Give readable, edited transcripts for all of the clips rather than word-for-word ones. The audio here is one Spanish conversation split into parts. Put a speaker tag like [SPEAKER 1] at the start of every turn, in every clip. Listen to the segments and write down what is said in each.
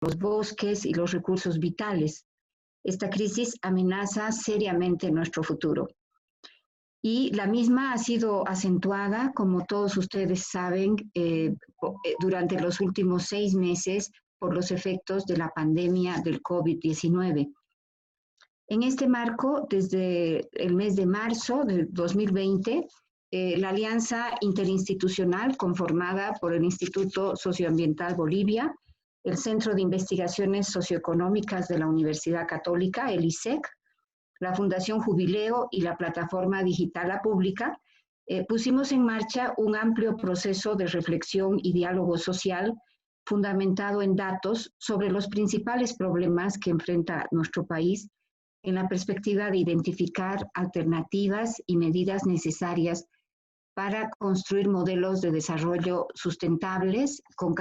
[SPEAKER 1] los bosques y los recursos vitales. Esta crisis amenaza seriamente nuestro futuro. Y la misma ha sido acentuada, como todos ustedes saben, durante los últimos 6 meses por los efectos de la pandemia del COVID-19. En este marco, desde el mes de marzo del 2020, la Alianza Interinstitucional conformada por el Instituto Socioambiental Bolivia, el Centro de Investigaciones Socioeconómicas de la Universidad Católica, el ISEC, la Fundación Jubileo y la Plataforma Digital A Pública, pusimos en marcha un amplio proceso de reflexión y diálogo social fundamentado en datos sobre los principales problemas que enfrenta nuestro país en la perspectiva de identificar alternativas y medidas necesarias para construir modelos de desarrollo sustentables con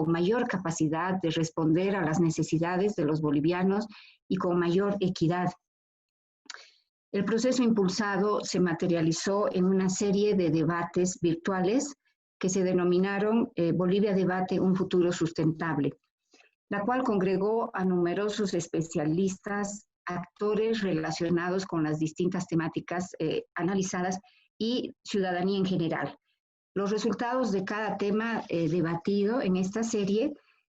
[SPEAKER 1] mayor capacidad de responder a las necesidades de los bolivianos y con mayor equidad. El proceso impulsado se materializó en una serie de debates virtuales que se denominaron Bolivia Debate un futuro sustentable, la cual congregó a numerosos especialistas, actores relacionados con las distintas temáticas analizadas y ciudadanía en general. Los resultados de cada tema debatido en esta serie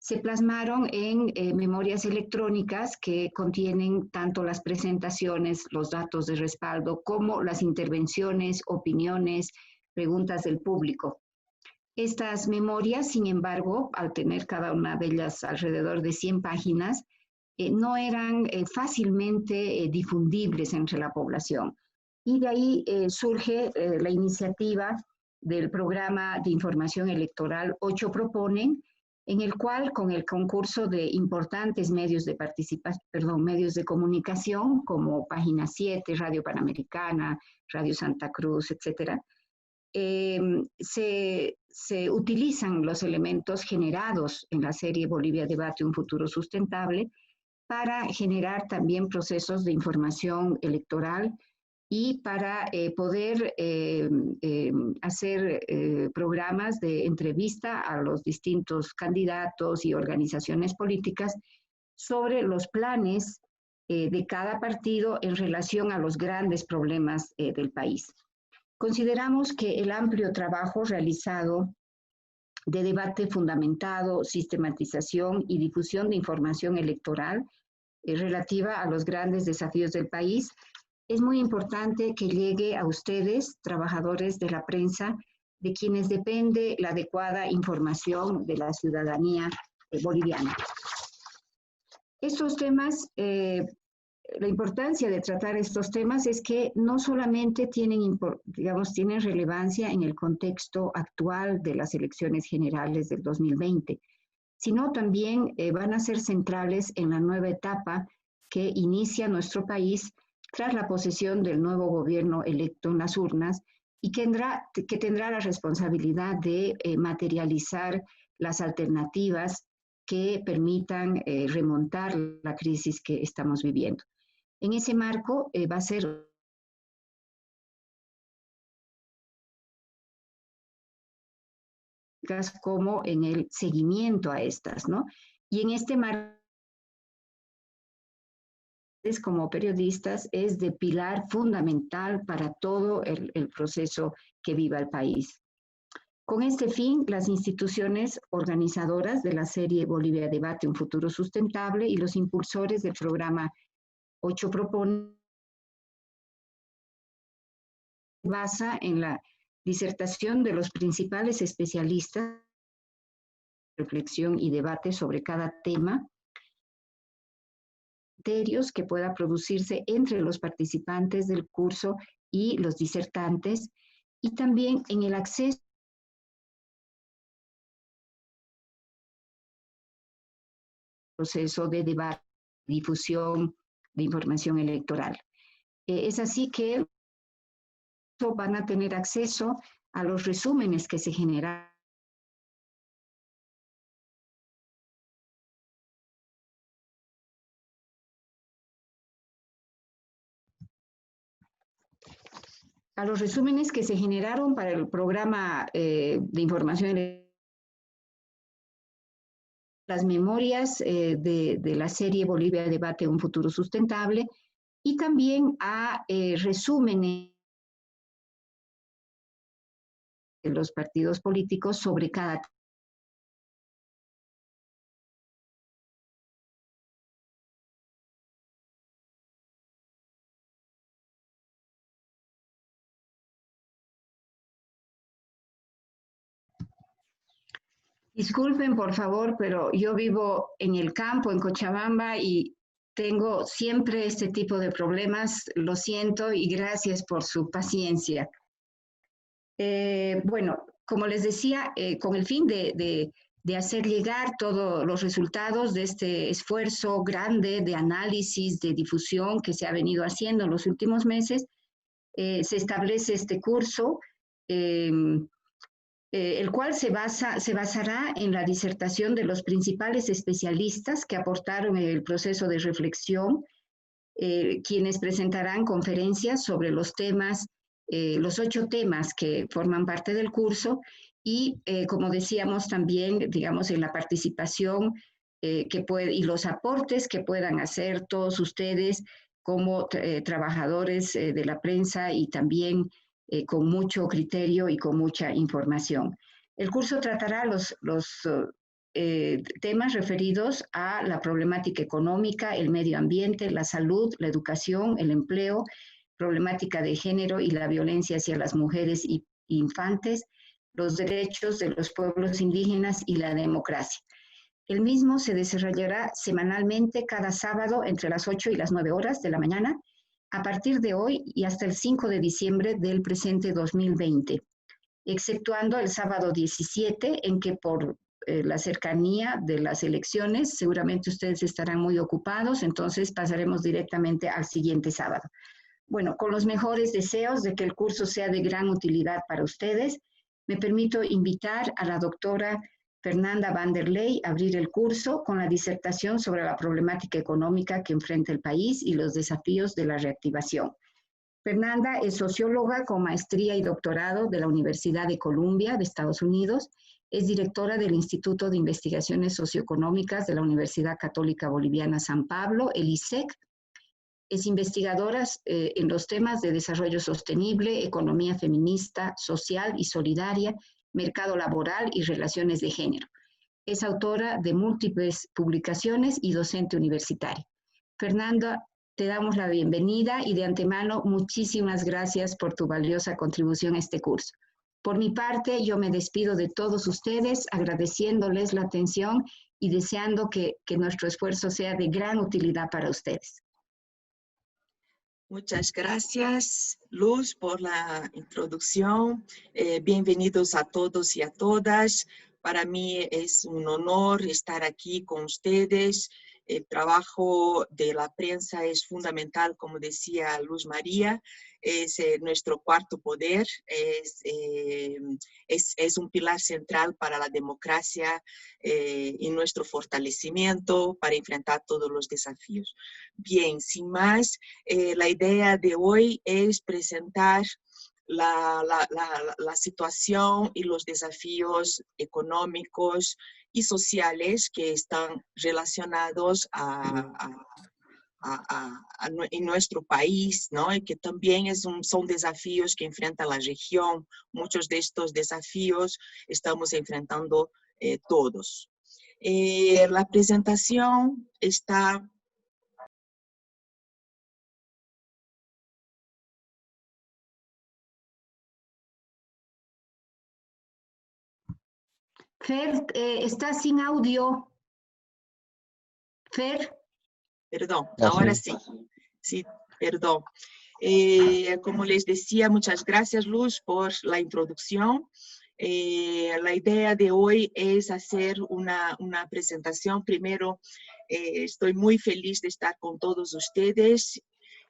[SPEAKER 1] se plasmaron en memorias electrónicas que contienen tanto las presentaciones, los datos de respaldo, como las intervenciones, opiniones, preguntas del público. Estas memorias, sin embargo, al tener cada una de ellas alrededor de 100 páginas, no eran fácilmente difundibles entre la población. Y de ahí surge la iniciativa del programa de información electoral 8 Proponen, en el cual, con el concurso de importantes medios de medios de comunicación, como Página 7, Radio Panamericana, Radio Santa Cruz, etcétera, se utilizan los elementos generados en la serie Bolivia Debate un futuro sustentable para generar también procesos de información electoral y para poder hacer programas de entrevista a los distintos candidatos y organizaciones políticas sobre los planes de cada partido en relación a los grandes problemas del país. Consideramos que el amplio trabajo realizado de debate fundamentado, sistematización y difusión de información electoral relativa a los grandes desafíos del país es muy importante que llegue a ustedes, trabajadores de la prensa, de quienes depende la adecuada información de la ciudadanía boliviana. Estos temas, la importancia de tratar estos temas es que no solamente tienen relevancia en el contexto actual de las elecciones generales del 2020, sino también van a ser centrales en la nueva etapa que inicia nuestro país tras la posesión del nuevo gobierno electo en las urnas y que tendrá la responsabilidad de materializar las alternativas que permitan remontar la crisis que estamos viviendo. En ese marco va a ser como en el seguimiento a estas, ¿no? Y en este marco, como periodistas, es de pilar fundamental para todo el proceso que viva el país. Con este fin, las instituciones organizadoras de la serie Bolivia Debate un futuro sustentable y los impulsores del programa 8 Proponen basa en la disertación de los principales especialistas, reflexión y debate sobre cada tema, criterios que pueda producirse entre los participantes del curso y los disertantes, y también en el acceso al proceso de debate, difusión de información electoral. Es así que van a tener acceso a los resúmenes que se generan para el programa de información las memorias de la serie Bolivia Debate un Futuro Sustentable y también a resúmenes de los partidos políticos sobre cada tema. Disculpen, por favor, pero yo vivo en el campo, en Cochabamba, y tengo siempre este tipo de problemas. Lo siento y gracias por su paciencia. Bueno, como les decía, con el fin de hacer llegar todos los resultados de este esfuerzo grande de análisis, de difusión que se ha venido haciendo en los últimos meses, se establece este curso, el cual se basará en la disertación de los principales especialistas que aportaron en el proceso de reflexión, quienes presentarán conferencias sobre los temas, los 8 temas que forman parte del curso y, como decíamos también, digamos, en la participación y los aportes que puedan hacer todos ustedes como trabajadores de la prensa y también con mucho criterio y con mucha información. El curso tratará los temas referidos a la problemática económica, el medio ambiente, la salud, la educación, el empleo, problemática de género y la violencia hacia las mujeres y infantes, los derechos de los pueblos indígenas y la democracia. El mismo se desarrollará semanalmente cada sábado entre las 8 y las 9 horas de la mañana, a partir de hoy y hasta el 5 de diciembre del presente 2020, exceptuando el sábado 17, en que por la cercanía de las elecciones, seguramente ustedes estarán muy ocupados, entonces pasaremos directamente al siguiente sábado. Bueno, con los mejores deseos de que el curso sea de gran utilidad para ustedes, me permito invitar a la doctora Fernanda Vanderlei a abrir el curso con la disertación sobre la problemática económica que enfrenta el país y los desafíos de la reactivación. Fernanda es socióloga con maestría y doctorado de la Universidad de Columbia de Estados Unidos. Es directora del Instituto de Investigaciones Socioeconómicas de la Universidad Católica Boliviana San Pablo, el ISEC. Es investigadora en los temas de desarrollo sostenible, economía feminista, social y solidaria, mercado laboral y relaciones de género. Es autora de múltiples publicaciones y docente universitaria. Fernanda, te damos la bienvenida y de antemano muchísimas gracias por tu valiosa contribución a este curso. Por mi parte, yo me despido de todos ustedes agradeciéndoles la atención y deseando que nuestro esfuerzo sea de gran utilidad para ustedes.
[SPEAKER 2] Muchas gracias, Luz, por la introducción. Bienvenidos a todos y a todas. Para mí es un honor estar aquí con ustedes. El trabajo de la prensa es fundamental, como decía Luz María. Es nuestro cuarto poder, es un pilar central para la democracia y nuestro fortalecimiento para enfrentar todos los desafíos. Bien, sin más, la idea de hoy es presentar la situación y los desafíos económicos y sociales que están relacionados en nuestro país, ¿no? Y que también son desafíos que enfrenta la región. Muchos de estos desafíos estamos enfrentando todos. La presentación está...
[SPEAKER 1] Fer, está sin audio. Fer.
[SPEAKER 2] Perdón, ahora sí. Sí, perdón. Como les decía, muchas gracias, Luz, por la introducción. La idea de hoy es hacer una presentación. Primero, estoy muy feliz de estar con todos ustedes.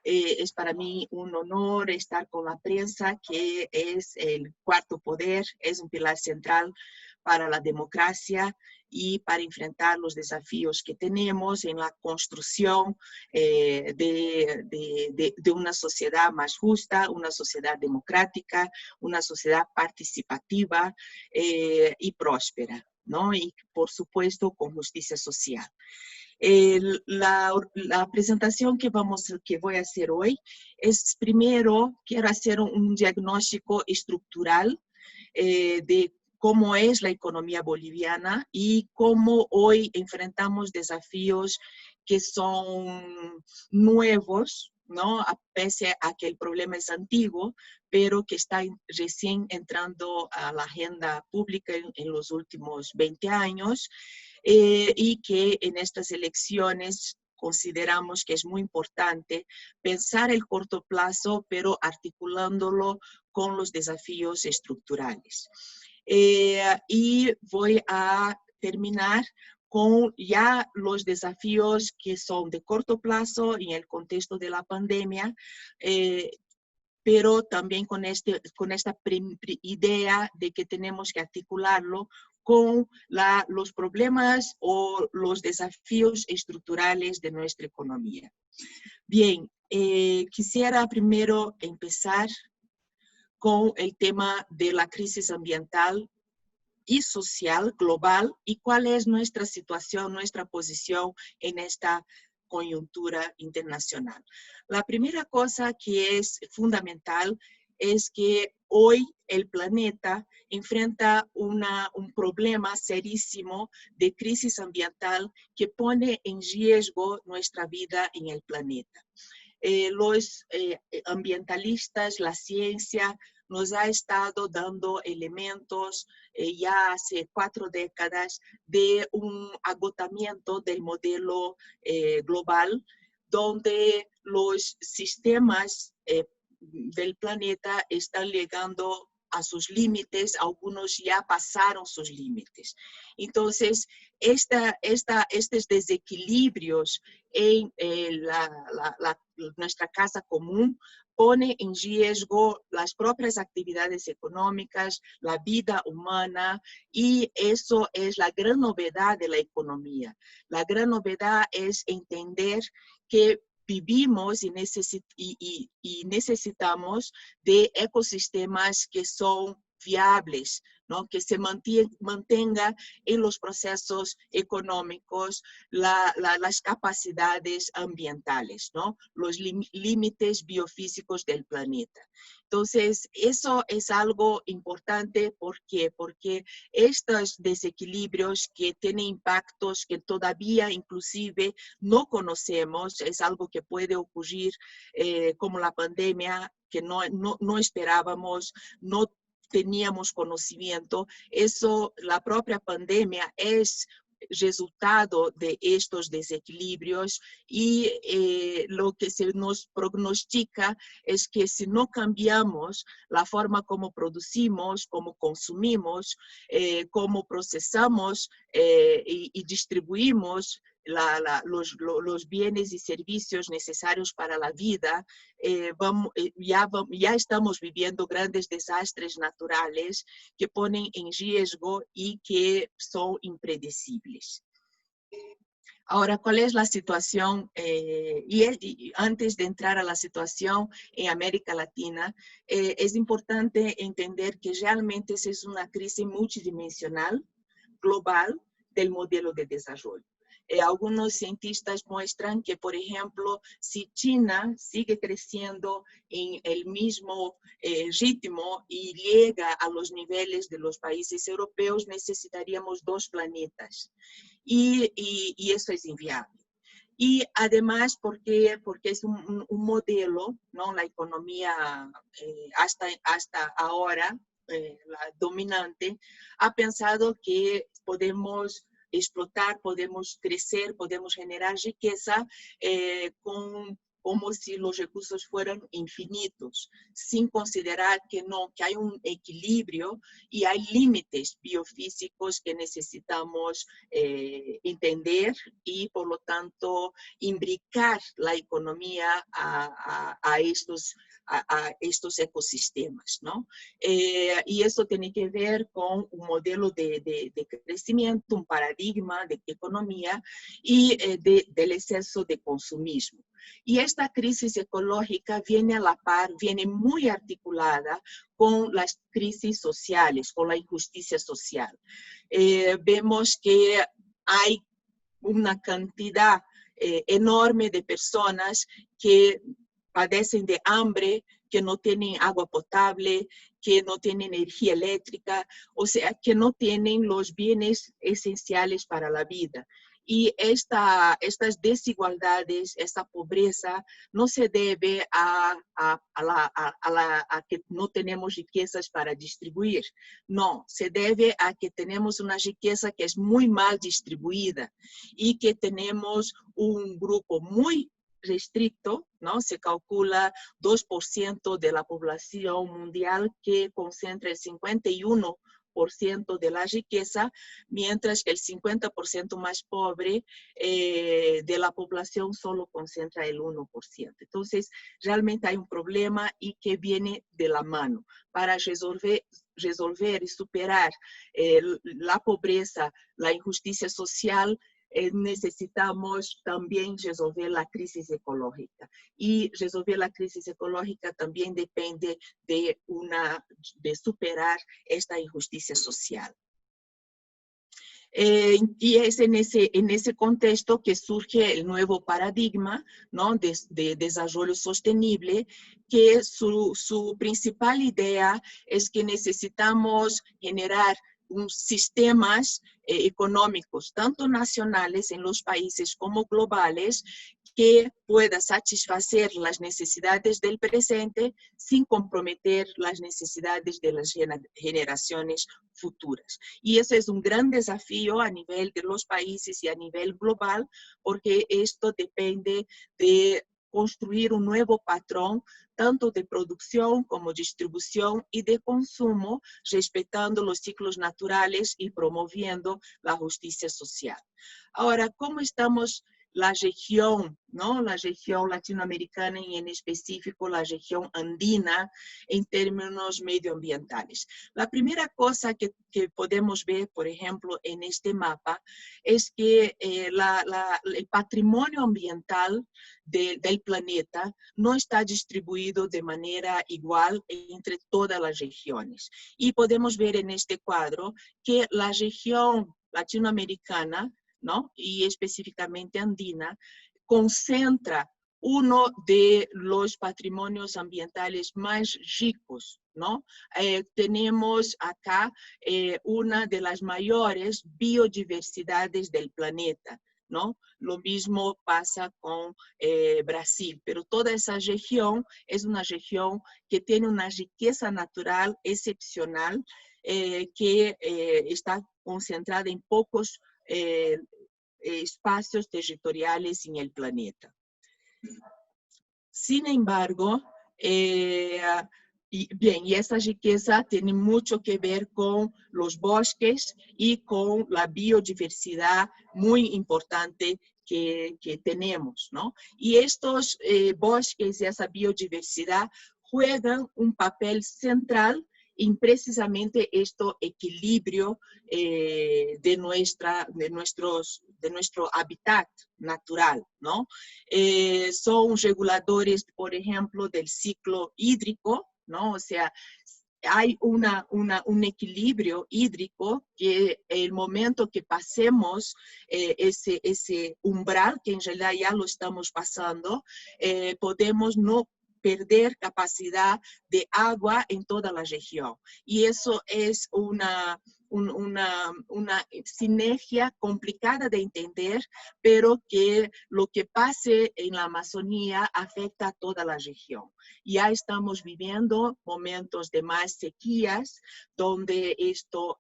[SPEAKER 2] Es para mí un honor estar con la prensa, que es el cuarto poder, es un pilar central para la democracia y para enfrentar los desafíos que tenemos en la construcción de una sociedad más justa, una sociedad democrática, una sociedad participativa y próspera. ¿no? Y por supuesto con justicia social. La presentación que voy a hacer hoy es, primero, quiero hacer un diagnóstico estructural de cómo es la economía boliviana y cómo hoy enfrentamos desafíos que son nuevos, ¿no? Pese a que el problema es antiguo, pero que está recién entrando a la agenda pública en los últimos 20 años. Y que en estas elecciones consideramos que es muy importante pensar el corto plazo, pero articulándolo con los desafíos estructurales. Y voy a terminar con ya los desafíos que son de corto plazo en el contexto de la pandemia, pero también con esta idea de que tenemos que articularlo con los problemas o los desafíos estructurales de nuestra economía. Bien, quisiera primero empezar con el tema de la crisis ambiental y social global y cuál es nuestra situación, nuestra posición en esta coyuntura internacional. La primera cosa que es fundamental es que hoy el planeta enfrenta un problema serísimo de crisis ambiental que pone en riesgo nuestra vida en el planeta. Los ambientalistas, la ciencia, nos ha estado dando elementos ya hace 4 décadas de un agotamiento del modelo global, donde los sistemas del planeta están llegando a sus límites, algunos ya pasaron sus límites. Entonces, estos desequilibrios en nuestra casa común pone en riesgo las propias actividades económicas, la vida humana, y eso es la gran novedad de la economía. La gran novedad es entender que vivimos y necesitamos de ecosistemas que son viables, ¿no? Que se mantenga en los procesos económicos las capacidades ambientales, ¿no? Los límites biofísicos del planeta. Entonces, eso es algo importante. ¿Por qué? Porque estos desequilibrios que tienen impactos que todavía inclusive no conocemos, es algo que puede ocurrir como la pandemia, que no esperábamos, no teníamos conocimiento. Eso, la propia pandemia es resultado de estos desequilibrios y lo que se nos prognostica es que si no cambiamos la forma como producimos, como consumimos, cómo procesamos y distribuimos los bienes y servicios necesarios para la vida, ya estamos viviendo grandes desastres naturales que ponen en riesgo y que son impredecibles. Ahora, ¿cuál es la situación? Y antes de entrar a la situación en América Latina, es importante entender que realmente esa es una crisis multidimensional, global, del modelo de desarrollo. Algunos cientistas muestran que, por ejemplo, si China sigue creciendo en el mismo ritmo y llega a los niveles de los países europeos, necesitaríamos 2 planetas. Y eso es inviable. Y además, porque es un modelo, ¿no? La economía hasta ahora, la dominante, ha pensado que podemos explotar, podemos crecer, podemos generar riqueza como si los recursos fueran infinitos, sin considerar que no, que hay un equilibrio y hay límites biofísicos que necesitamos entender y, por lo tanto, imbricar la economía a estos ecosistemas, ¿no? Y eso tiene que ver con un modelo de crecimiento, un paradigma de economía y del exceso de consumismo. Y esta crisis ecológica viene a la par, viene muy articulada con las crisis sociales, con la injusticia social. Vemos que hay una cantidad enorme de personas que padecen de hambre, que no tienen agua potable, que no tienen energía eléctrica, o sea, que no tienen los bienes esenciales para la vida. Y estas desigualdades, esta pobreza, no se debe a que no tenemos riquezas para distribuir. No, se debe a que tenemos una riqueza que es muy mal distribuida y que tenemos un grupo muy restricto, ¿no? Se calcula 2% de la población mundial que concentra el 51% de la riqueza, mientras que el 50% más pobre de la población solo concentra el 1%. Entonces, realmente hay un problema y que viene de la mano. Para resolver y superar la pobreza, la injusticia social, necesitamos también resolver la crisis ecológica. Y resolver la crisis ecológica también depende de superar esta injusticia social. Y es en ese contexto que surge el nuevo paradigma, ¿no? de desarrollo sostenible, que su principal idea es que necesitamos generar sistemas económicos, tanto nacionales en los países como globales, que pueda satisfacer las necesidades del presente sin comprometer las necesidades de las generaciones futuras. Y ese es un gran desafío a nivel de los países y a nivel global, porque esto depende de construir un nuevo patrón, tanto de producción como distribución y de consumo, respetando los ciclos naturales y promoviendo la justicia social. Ahora, ¿cómo estamos la región, ¿no? La región latinoamericana y en específico la región andina en términos medioambientales? La primera cosa que podemos ver, por ejemplo, en este mapa es que el patrimonio ambiental del planeta no está distribuido de manera igual entre todas las regiones. Y podemos ver en este cuadro que la región latinoamericana, ¿no? Y específicamente andina, concentra uno de los patrimonios ambientales más ricos, ¿no? Tenemos acá una de las mayores biodiversidades del planeta, ¿no? Lo mismo pasa con Brasil, pero toda esa región es una región que tiene una riqueza natural excepcional que está concentrada en pocos espacios territoriales en el planeta. Sin embargo, y esa riqueza tiene mucho que ver con los bosques y con la biodiversidad muy importante que tenemos, ¿no? Y estos bosques y esa biodiversidad juegan un papel central en precisamente este equilibrio de nuestro hábitat natural, ¿no? Son reguladores, por ejemplo, del ciclo hídrico, ¿no? O sea, hay un equilibrio hídrico que el momento que pasemos ese umbral, que en realidad ya lo estamos pasando, podemos no perder capacidad de agua en toda la región. Y eso es una sinergia complicada de entender, pero que lo que pase en la Amazonía afecta a toda la región. Ya estamos viviendo momentos de más sequías, donde esto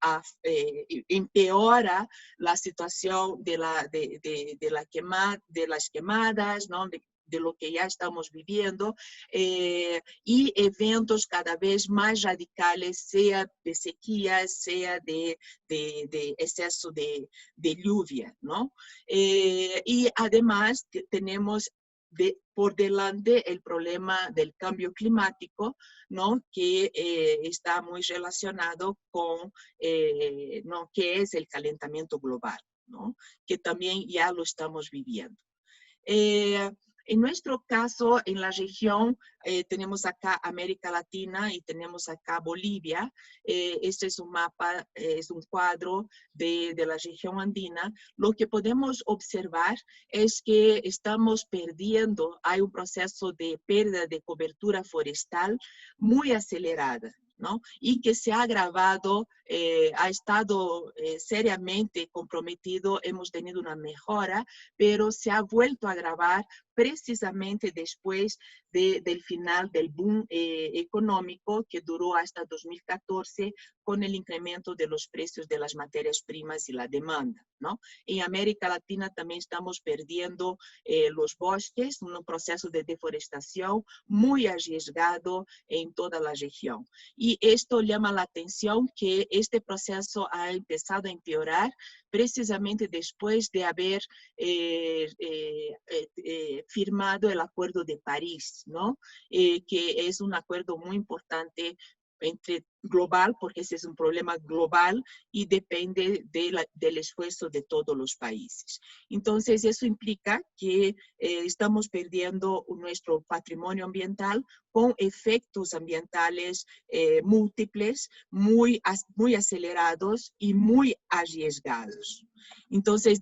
[SPEAKER 2] empeora la situación de las quemadas, ¿no? De lo que ya estamos viviendo, y eventos cada vez más radicales, sea de sequía, sea de exceso de lluvia, ¿no? Y además tenemos por delante el problema del cambio climático, ¿no? Que está muy relacionado con, ¿no? que es el calentamiento global, ¿no? Que también ya lo estamos viviendo. En nuestro caso, en la región, tenemos acá América Latina y tenemos acá Bolivia. Este es un mapa, es un cuadro de la región andina. Lo que podemos observar es que estamos perdiendo, hay un proceso de pérdida de cobertura forestal muy acelerada, ¿no? Y que se ha agravado, ha estado seriamente comprometido, hemos tenido una mejora, pero se ha vuelto a agravar precisamente después del final del boom económico que duró hasta 2014 con el incremento de los precios de las materias primas y la demanda, ¿no? En América Latina también estamos perdiendo los bosques, un proceso de deforestación muy arriesgado en toda la región. Y esto llama la atención que este proceso ha empezado a empeorar precisamente después de haber firmado el Acuerdo de París, ¿no? Que es un acuerdo muy importante global, porque ese es un problema global y depende del esfuerzo de todos los países. Entonces, eso implica que estamos perdiendo nuestro patrimonio ambiental con efectos ambientales múltiples, muy acelerados y muy arriesgados. Entonces,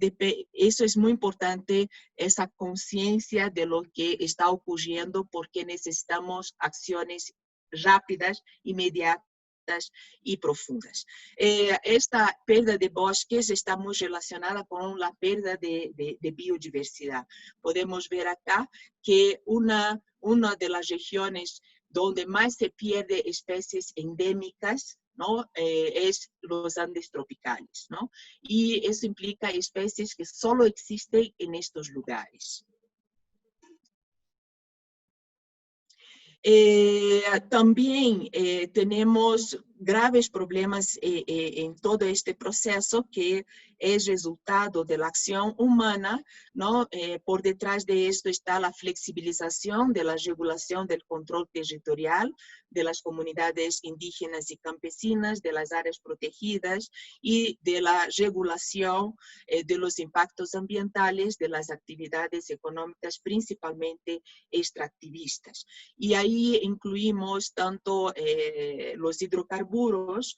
[SPEAKER 2] eso es muy importante, esa conciencia de lo que está ocurriendo, porque necesitamos acciones rápidas, inmediatas y profundas. Esta pérdida de bosques está muy relacionada con la pérdida de biodiversidad. Podemos ver acá que una de las regiones donde más se pierde especies endémicas, ¿no? Es los Andes tropicales, ¿no? Y eso implica especies que solo existen en estos lugares. También tenemos graves problemas en todo este proceso que es resultado de la acción humana, ¿no? Por detrás de esto está la flexibilización de la regulación del control territorial de las comunidades indígenas y campesinas, de las áreas protegidas y de la regulación de los impactos ambientales de las actividades económicas, principalmente extractivistas. Y ahí incluimos tanto los hidrocarburos,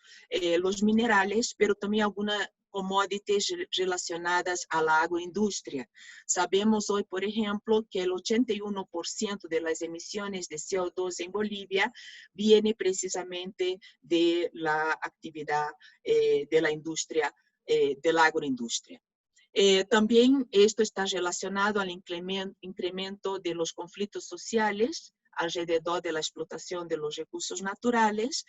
[SPEAKER 2] los minerales, pero también algunas commodities relacionadas a la agroindustria. Sabemos hoy, por ejemplo, que el 81% de las emisiones de CO2 en Bolivia viene precisamente de la actividad de la industria, de la agroindustria. También esto está relacionado al incremento de los conflictos sociales alrededor de la explotación de los recursos naturales,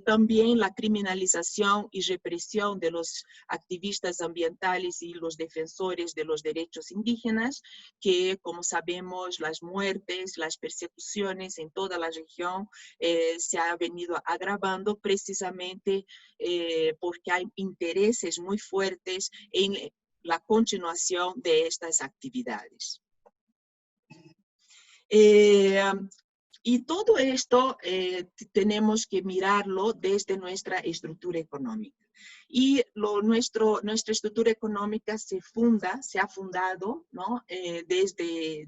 [SPEAKER 2] también la criminalización y represión de los activistas ambientales y los defensores de los derechos indígenas, que como sabemos las muertes, las persecuciones en toda la región se ha venido agravando precisamente porque hay intereses muy fuertes en la continuación de estas actividades. Y todo esto tenemos que mirarlo desde nuestra estructura económica. Y nuestra estructura económica se ha fundado, ¿no? Desde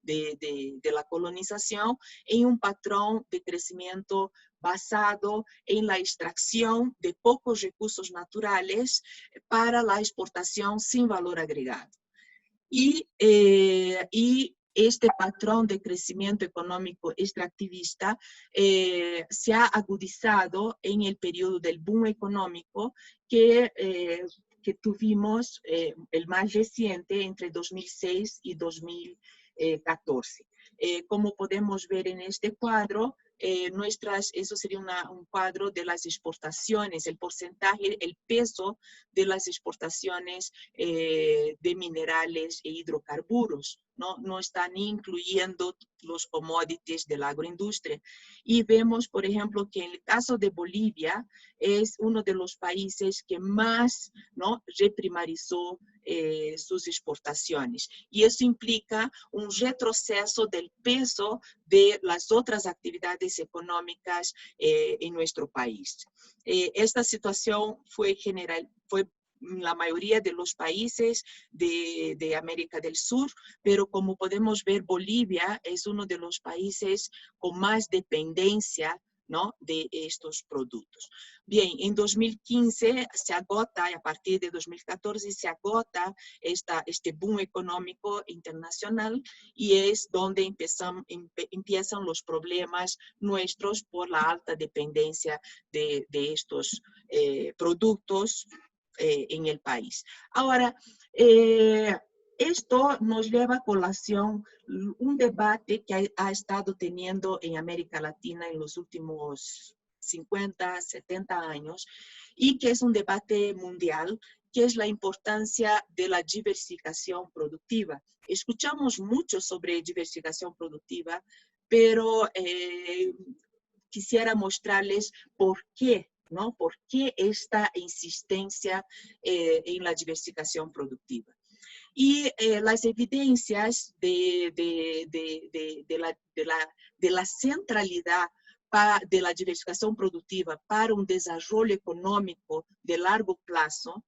[SPEAKER 2] de la colonización en un patrón de crecimiento basado en la extracción de pocos recursos naturales para la exportación sin valor agregado. Y este patrón de crecimiento económico extractivista se ha agudizado en el periodo del boom económico que tuvimos, el más reciente, entre 2006 y 2014. Como podemos ver en este cuadro, eso sería un cuadro de las exportaciones, el porcentaje, el peso de las exportaciones de minerales e hidrocarburos, no están incluyendo los commodities de la agroindustria. Y vemos, por ejemplo, que en el caso de Bolivia es uno de los países que más, ¿no?, reprimarizó sus exportaciones. Y eso implica un retroceso del peso de las otras actividades económicas en nuestro país. Esta situación fue la mayoría de los países de América del Sur, pero como podemos ver, Bolivia es uno de los países con más dependencia, ¿no?, de estos productos. Bien, en 2015 se agota, y a partir de 2014 se agota este boom económico internacional, y es donde empiezan los problemas nuestros por la alta dependencia de estos productos en el país. Ahora, esto nos lleva a colación un debate que ha estado teniendo en América Latina en los últimos 50, 70 años, y que es un debate mundial, que es la importancia de la diversificación productiva. Escuchamos mucho sobre diversificación productiva, pero quisiera mostrarles por qué, ¿no? ¿Por qué esta insistencia en la diversificación productiva? Y las evidencias de la centralidad de la diversificación productiva para un desarrollo económico de largo plazo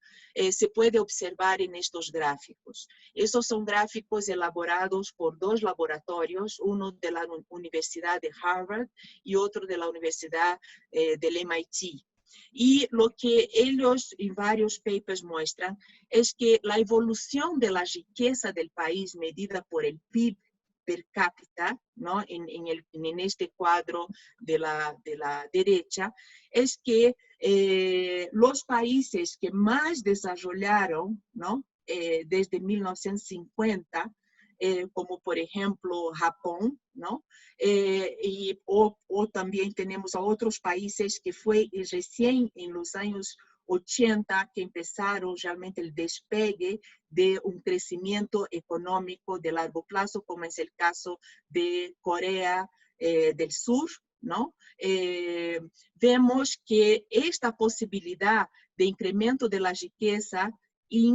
[SPEAKER 2] se puede observar en estos gráficos. Estos son gráficos elaborados por dos laboratorios, uno de la Universidad de Harvard y otro de la Universidad del MIT. Y lo que ellos en varios papers muestran es que la evolución de la riqueza del país medida por el PIB per cápita, ¿no?, en este cuadro de la derecha, es que los países que más desarrollaron, ¿no?, desde 1950, como por ejemplo Japón, ¿no? O también tenemos a otros países que fue recién en los años 80 que empezaron realmente el despegue de un crecimiento económico de largo plazo, como es el caso de Corea del Sur, ¿no? Vemos que esta posibilidad de incremento de la riqueza y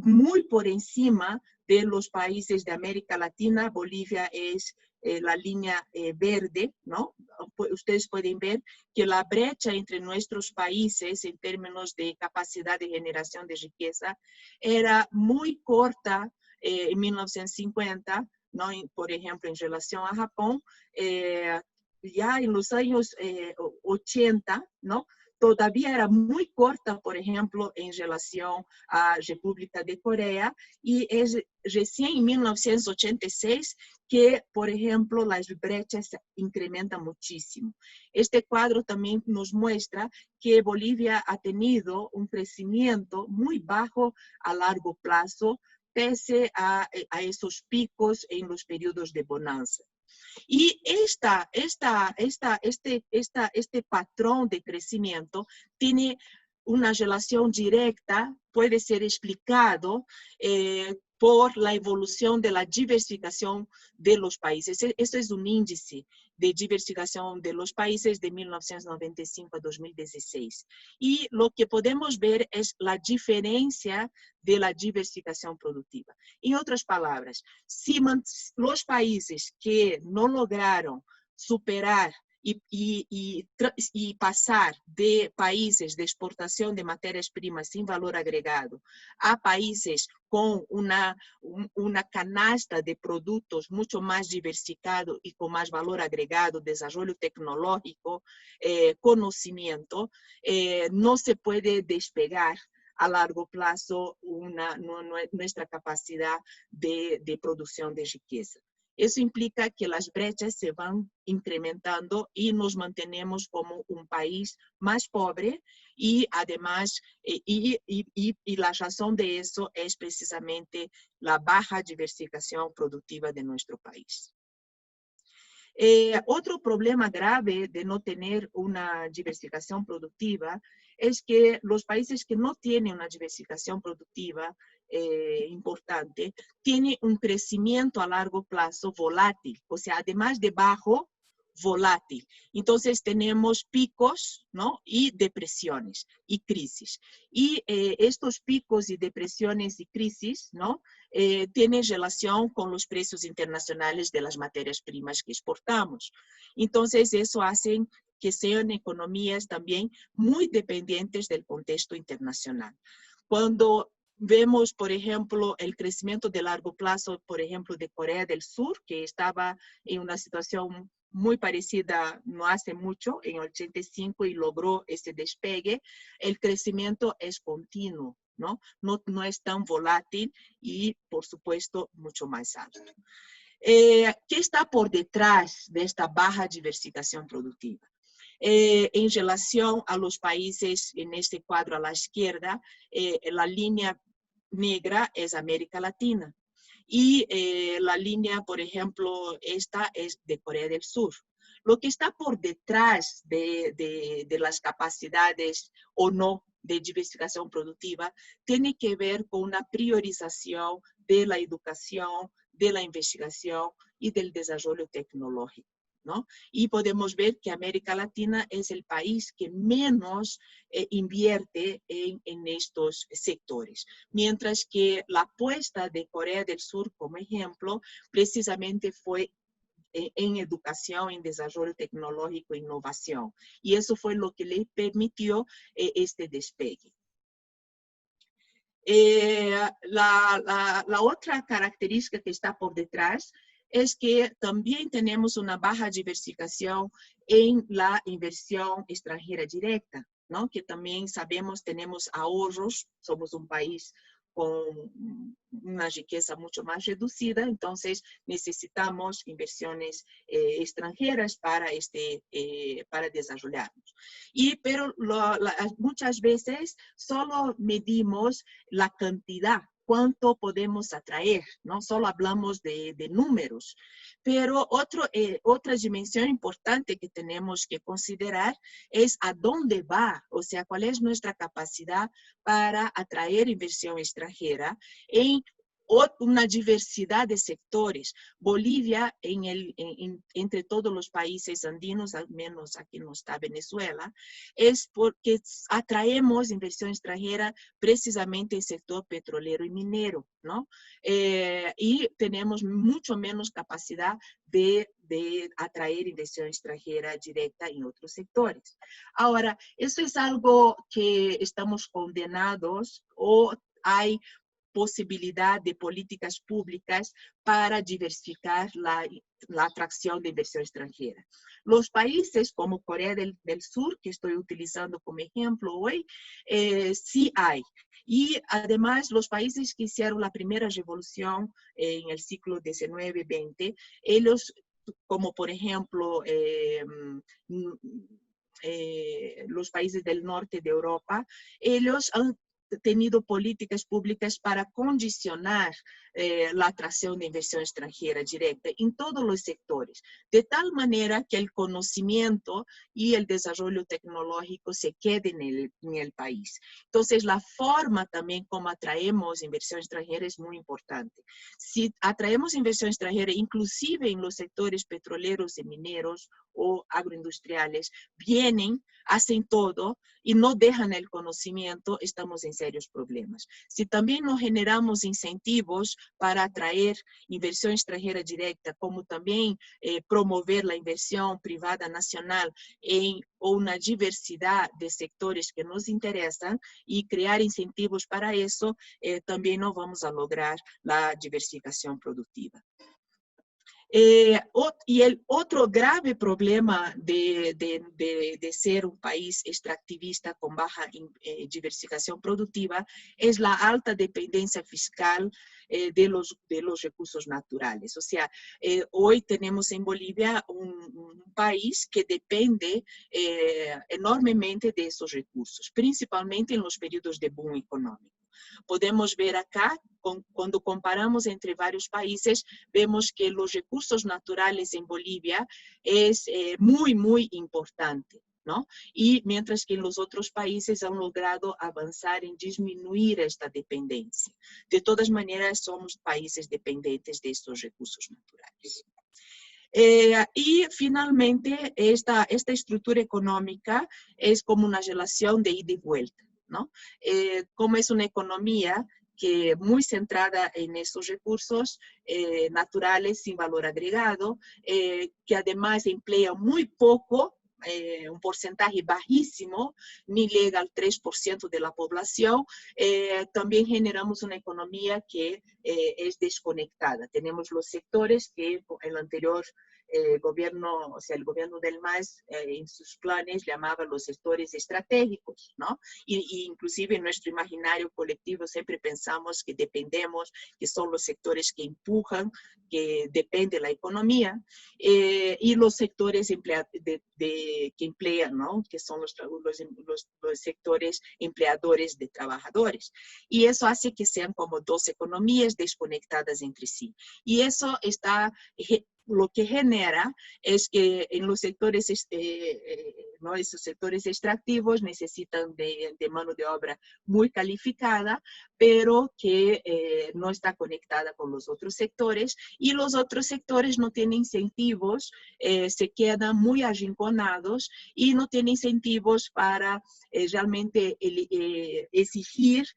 [SPEAKER 2] muy por encima de los países de América Latina. Bolivia es la línea verde, ¿no? Ustedes pueden ver que la brecha entre nuestros países en términos de capacidad de generación de riqueza era muy corta en 1950, ¿no? Por ejemplo, en relación a Japón, ya en los años 80, ¿no?, todavía era muy corta, por ejemplo, en relación a República de Corea, y es recién en 1986 que, por ejemplo, las brechas se incrementan muchísimo. Este cuadro también nos muestra que Bolivia ha tenido un crecimiento muy bajo a largo plazo, pese a esos picos en los periodos de bonanza. Y este patrón de crecimiento tiene una relación directa, puede ser explicado por la evolución de la diversificación de los países. Esto es un índice de diversificación de los países de 1995 a 2016. Y lo que podemos ver es la diferencia de la diversificación productiva. En otras palabras, si los países que no lograron superar y pasar de países de exportación de materias primas sin valor agregado a países con una canasta de productos mucho más diversificado y con más valor agregado, desarrollo tecnológico, conocimiento, no se puede despegar a largo plazo nuestra capacidad de producción de riqueza. Eso implica que las brechas se van incrementando y nos mantenemos como un país más pobre, y además, la razón de eso es precisamente la baja diversificación productiva de nuestro país. Otro problema grave de no tener una diversificación productiva es que los países que no tienen una diversificación productiva importante tienen un crecimiento a largo plazo volátil, o sea, además de bajo, volátil. Entonces tenemos picos, ¿no?, y depresiones y crisis. Y estos picos y depresiones y crisis, ¿no?, tienen relación con los precios internacionales de las materias primas que exportamos. Entonces eso hace que sean economías también muy dependientes del contexto internacional. Cuando vemos, por ejemplo, el crecimiento de largo plazo, por ejemplo, de Corea del Sur, que estaba en una situación muy parecida no hace mucho, en 85, y logró ese despegue, el crecimiento es continuo, ¿no? No es tan volátil y, por supuesto, mucho más alto. ¿Qué está por detrás de esta baja diversificación productiva? En relación a los países, en este cuadro a la izquierda, la línea negra es América Latina. Y la línea, por ejemplo, esta es de Corea del Sur. Lo que está por detrás de las capacidades o no de diversificación productiva tiene que ver con una priorización de la educación, de la investigación y del desarrollo tecnológico, ¿no? Y podemos ver que América Latina es el país que menos invierte en estos sectores, mientras que la apuesta de Corea del Sur, como ejemplo, precisamente fue en educación, en desarrollo tecnológico e innovación. Y eso fue lo que le permitió este despegue. La otra característica que está por detrás es que también tenemos una baja diversificación en la inversión extranjera directa, ¿no? Que también sabemos tenemos ahorros, somos un país con una riqueza mucho más reducida, entonces necesitamos inversiones extranjeras para desarrollarnos. Pero muchas veces solo medimos la cantidad, cuánto podemos atraer, ¿no? Solo hablamos de números. Pero otra dimensión importante que tenemos que considerar es a dónde va, o sea, cuál es nuestra capacidad para atraer inversión extranjera en una diversidad de sectores. Bolivia, entre todos los países andinos, al menos aquí no está Venezuela, es porque atraemos inversión extranjera precisamente en el sector petrolero y minero, ¿no? Y tenemos mucho menos capacidad de atraer inversión extranjera directa en otros sectores. Ahora, eso es algo que estamos condenados o hay posibilidad de políticas públicas para diversificar la atracción de inversión extranjera. Los países como Corea del Sur, que estoy utilizando como ejemplo hoy, sí hay. Y además los países que hicieron la primera revolución en el siglo XIX-XX, ellos, como por ejemplo los países del norte de Europa, ellos han tenido políticas públicas para condicionar la atracción de inversión extranjera directa en todos los sectores, de tal manera que el conocimiento y el desarrollo tecnológico se queden en el país. Entonces, la forma también como atraemos inversión extranjera es muy importante. Si atraemos inversión extranjera, inclusive en los sectores petroleros y mineros o agroindustriales, vienen, hacen todo y no dejan el conocimiento, estamos en serios problemas. Si también no generamos incentivos para atraer inversión extranjera directa, como también promover la inversión privada nacional en una diversidad de sectores que nos interesan y crear incentivos para eso, también no vamos a lograr la diversificación productiva. Y el otro grave problema de ser un país extractivista con baja diversificación productiva es la alta dependencia fiscal de los recursos naturales. O sea, hoy tenemos en Bolivia un país que depende enormemente de esos recursos, principalmente en los periodos de boom económico. Podemos ver acá, cuando comparamos entre varios países, vemos que los recursos naturales en Bolivia es muy, muy importante, ¿no? Y mientras que en los otros países han logrado avanzar en disminuir esta dependencia. De todas maneras, somos países dependientes de estos recursos naturales. Y finalmente, esta estructura económica es como una relación de ida y vuelta, ¿no? Como es una economía que muy centrada en estos recursos naturales sin valor agregado, que además emplea muy poco un porcentaje bajísimo, ni llega al 3% de la población, también generamos una economía que es desconectada. Tenemos los sectores que el anterior gobierno, o sea, el gobierno del MAS en sus planes llamaba los sectores estratégicos, ¿no? Y inclusive en nuestro imaginario colectivo siempre pensamos que dependemos, que son los sectores que empujan, que depende la economía, y los sectores que emplean, ¿no? Que son los sectores empleadores de trabajadores. Y eso hace que sean como dos economías desconectadas entre sí. Y eso está... Lo que genera es que en los sectores, ¿no? Esos sectores extractivos necesitan de mano de obra muy calificada, pero que no está conectada con los otros sectores, y los otros sectores no tienen incentivos, se quedan muy arrinconados y no tienen incentivos para realmente exigir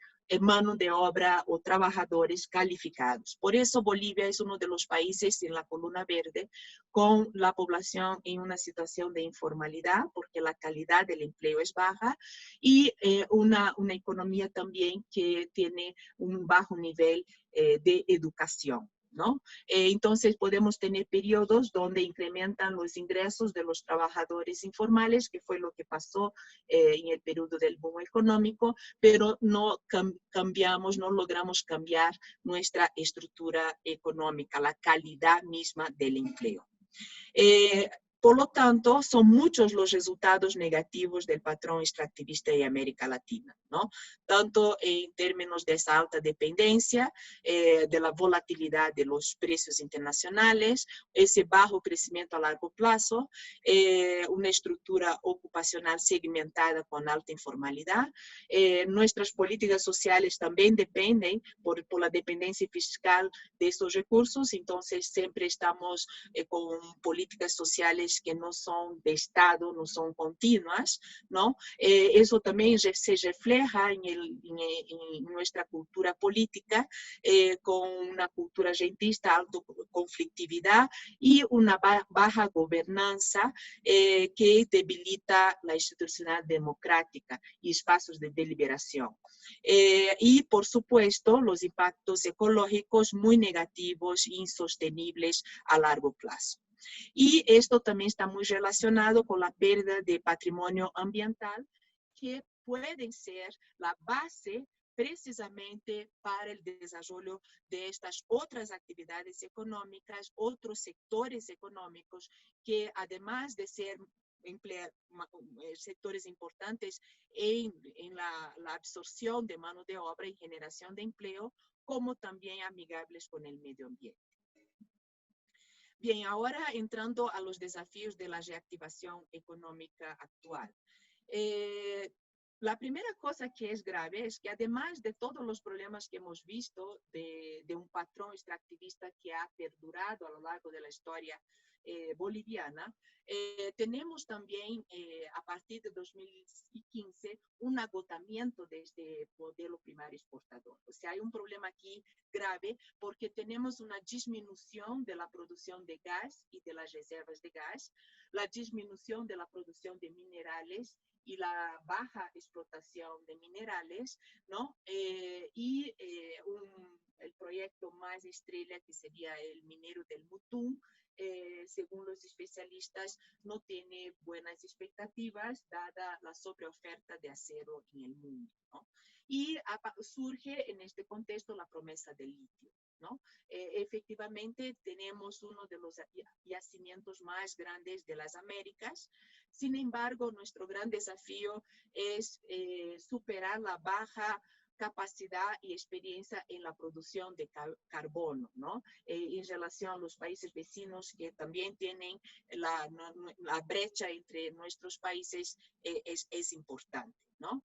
[SPEAKER 2] mano de obra o trabajadores calificados. Por eso Bolivia es uno de los países en la columna verde con la población en una situación de informalidad, porque la calidad del empleo es baja, y una economía también que tiene un bajo nivel de educación, ¿no? Entonces podemos tener periodos donde incrementan los ingresos de los trabajadores informales, que fue lo que pasó en el periodo del boom económico, pero no no logramos cambiar nuestra estructura económica, la calidad misma del empleo. Por lo tanto, son muchos los resultados negativos del patrón extractivista en América Latina, ¿no? Tanto en términos de esa alta dependencia, de la volatilidad de los precios internacionales, ese bajo crecimiento a largo plazo, una estructura ocupacional segmentada con alta informalidad. Nuestras políticas sociales también dependen por la dependencia fiscal de estos recursos, entonces siempre estamos con políticas sociales que no son de Estado, no son continuas, ¿no? Eso también se refleja en nuestra cultura política, con una cultura rentista, alta conflictividad y una baja gobernanza que debilita la institucionalidad democrática y espacios de deliberación. Y, por supuesto, los impactos ecológicos muy negativos e insostenibles a largo plazo. Y esto también está muy relacionado con la pérdida de patrimonio ambiental, que pueden ser la base precisamente para el desarrollo de estas otras actividades económicas, otros sectores económicos que, además de ser sectores importantes en la absorción de mano de obra y generación de empleo, como también amigables con el medio ambiente. Bien, ahora entrando a los desafíos de la reactivación económica actual. La primera cosa que es grave es que, además de todos los problemas que hemos visto de un patrón extractivista que ha perdurado a lo largo de la historia boliviana, tenemos también a partir de 2015 un agotamiento de este modelo primario exportador. O sea, hay un problema aquí grave porque tenemos una disminución de la producción de gas y de las reservas de gas, la disminución de la producción de minerales y la baja explotación de minerales, ¿no? El proyecto más estrella, que sería el minero del Mutum, según los especialistas, no tiene buenas expectativas dada la sobreoferta de acero en el mundo, ¿no? Y surge en este contexto la promesa del litio, ¿no? Efectivamente, tenemos uno de los yacimientos más grandes de las Américas. Sin embargo, nuestro gran desafío es superar la baja capacidad y experiencia en la producción de carbono, ¿no? En relación a los países vecinos que también tienen la brecha entre nuestros países es importante, ¿no?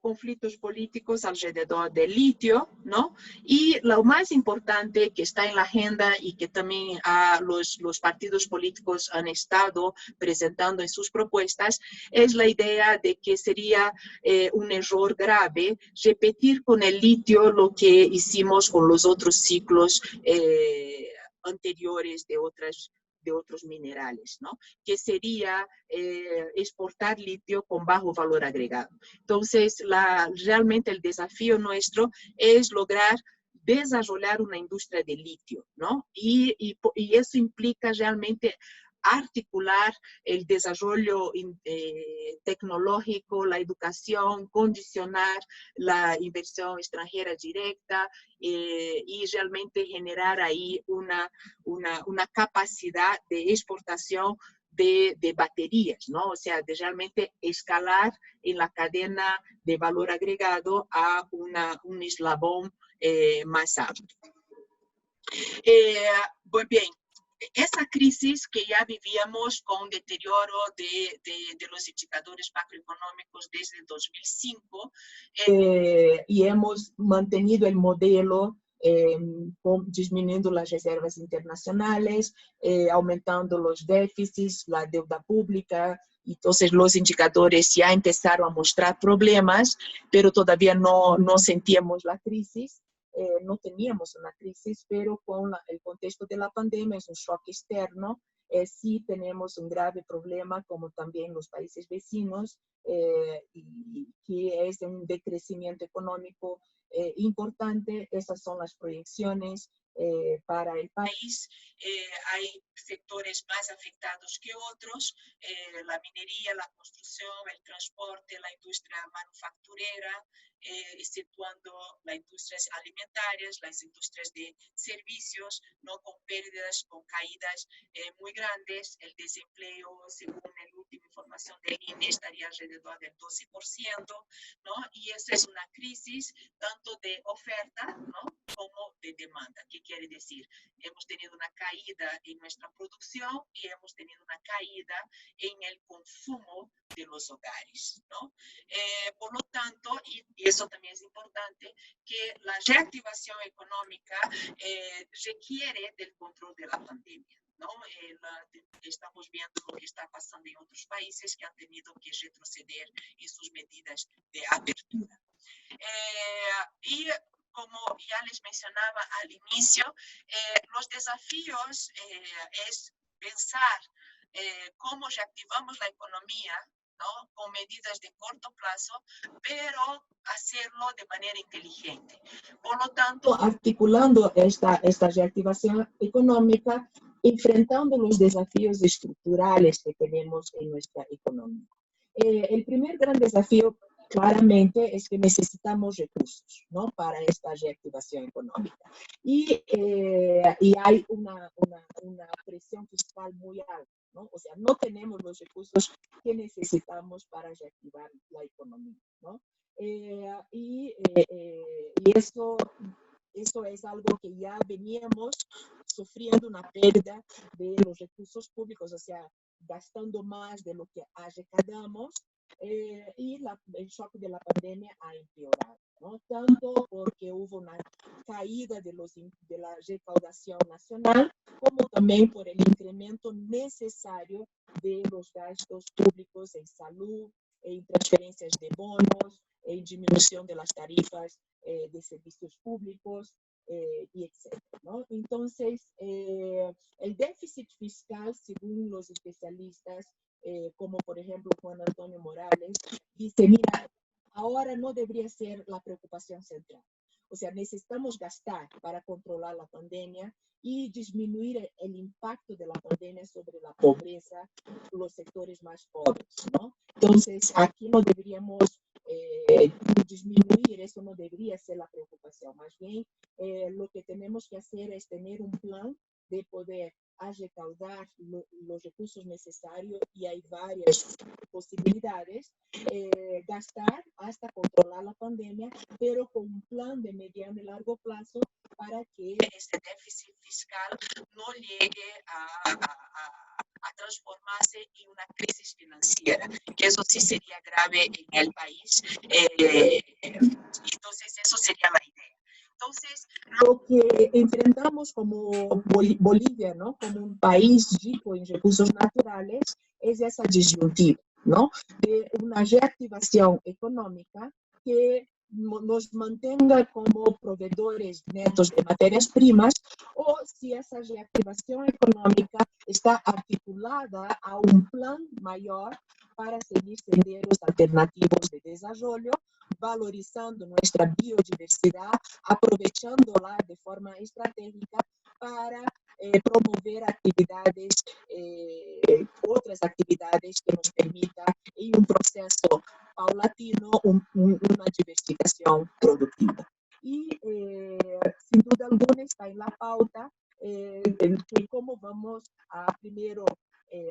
[SPEAKER 2] Conflictos políticos alrededor del litio, ¿no? Y lo más importante que está en la agenda y que también los partidos políticos han estado presentando en sus propuestas es la idea de que sería un error grave repetir con el litio lo que hicimos con los otros ciclos anteriores de de otros minerales, ¿no? Que sería exportar litio con bajo valor agregado. Entonces, realmente el desafío nuestro es lograr desarrollar una industria de litio, ¿no? Y eso implica realmente articular el desarrollo tecnológico, la educación, condicionar la inversión extranjera directa y realmente generar ahí una capacidad de exportación de baterías, ¿no? O sea, de realmente escalar en la cadena de valor agregado a un eslabón más alto. Muy bien. Esa crisis que ya vivíamos con deterioro de los indicadores macroeconómicos desde el 2005 y hemos mantenido el modelo disminuyendo las reservas internacionales, aumentando los déficits, la deuda pública. Entonces los indicadores ya empezaron a mostrar problemas, pero todavía no sentíamos la crisis. No teníamos una crisis, pero con el contexto de la pandemia, es un shock externo, sí tenemos un grave problema, como también los países vecinos, y que es un decrecimiento económico importante. Esas son las proyecciones para el país. Hay sectores más afectados que otros, la minería, la construcción, el transporte, la industria manufacturera, exceptuando las industrias alimentarias, las industrias de servicios, ¿no? Con pérdidas, con caídas muy grandes. El desempleo, según la última información del INE, estaría alrededor del 12%, ¿no? Y esa es una crisis tanto de oferta, ¿no? Como de demanda. ¿Qué quiere decir? Hemos tenido una caída en nuestra producción y hemos tenido una caída en el consumo de los hogares, ¿no? Por lo tanto, y eso también es importante, que la reactivación económica requiere del control de la pandemia, ¿no? Estamos viendo lo que está pasando en otros países que han tenido que retroceder en sus medidas de apertura. Y como ya les mencionaba al inicio, los desafíos es pensar cómo reactivamos la economía, ¿no? Con medidas de corto plazo, pero hacerlo de manera inteligente. Por lo tanto, articulando esta reactivación económica, enfrentando los desafíos estructurales que tenemos en nuestra economía. El primer gran desafío claramente es que necesitamos recursos, ¿no? Para esta reactivación económica. Y hay una presión fiscal muy alta, ¿no? O sea, no tenemos los recursos que necesitamos para reactivar la economía, ¿no? Y eso es algo que ya veníamos sufriendo, una pérdida de los recursos públicos, o sea, gastando más de lo que recaudamos. Y el shock de la pandemia ha empeorado, ¿no? Tanto porque hubo una caída de la recaudación nacional, como también por el incremento necesario de los gastos públicos en salud, en transferencias de bonos, en disminución de las tarifas de servicios públicos, y etcétera, ¿no? Entonces, el déficit fiscal, según los especialistas, como por ejemplo Juan Antonio Morales, dice, mira, ahora no debería ser la preocupación central. O sea, necesitamos gastar para controlar la pandemia y disminuir el impacto de la pandemia sobre la pobreza, los sectores más pobres, ¿no? Entonces, aquí no deberíamos disminuir, eso no debería ser la preocupación. Más bien, lo que tenemos que hacer es tener un plan de poder recaudar los recursos necesarios, y hay varias posibilidades, gastar hasta controlar la pandemia, pero con un plan de mediano y largo plazo para que este déficit fiscal no llegue a transformarse en una crisis financiera, que eso sí sería grave en el país. Entonces, eso sería la idea. Entonces, lo que enfrentamos como Bolivia, ¿no? Como un país rico en recursos naturales, es esa disyuntiva, ¿no? De una reactivación económica que nos mantenga como proveedores netos de materias primas, o si esa reactivación económica está articulada a un plan mayor para seguir senderos alternativos de desarrollo, valorizando nuestra biodiversidad, aprovechándola de forma estratégica para promover actividades, otras actividades que nos permitan, en un proceso paulatino, una diversificación productiva. Y sin duda alguna está en la pauta de cómo vamos a, primero,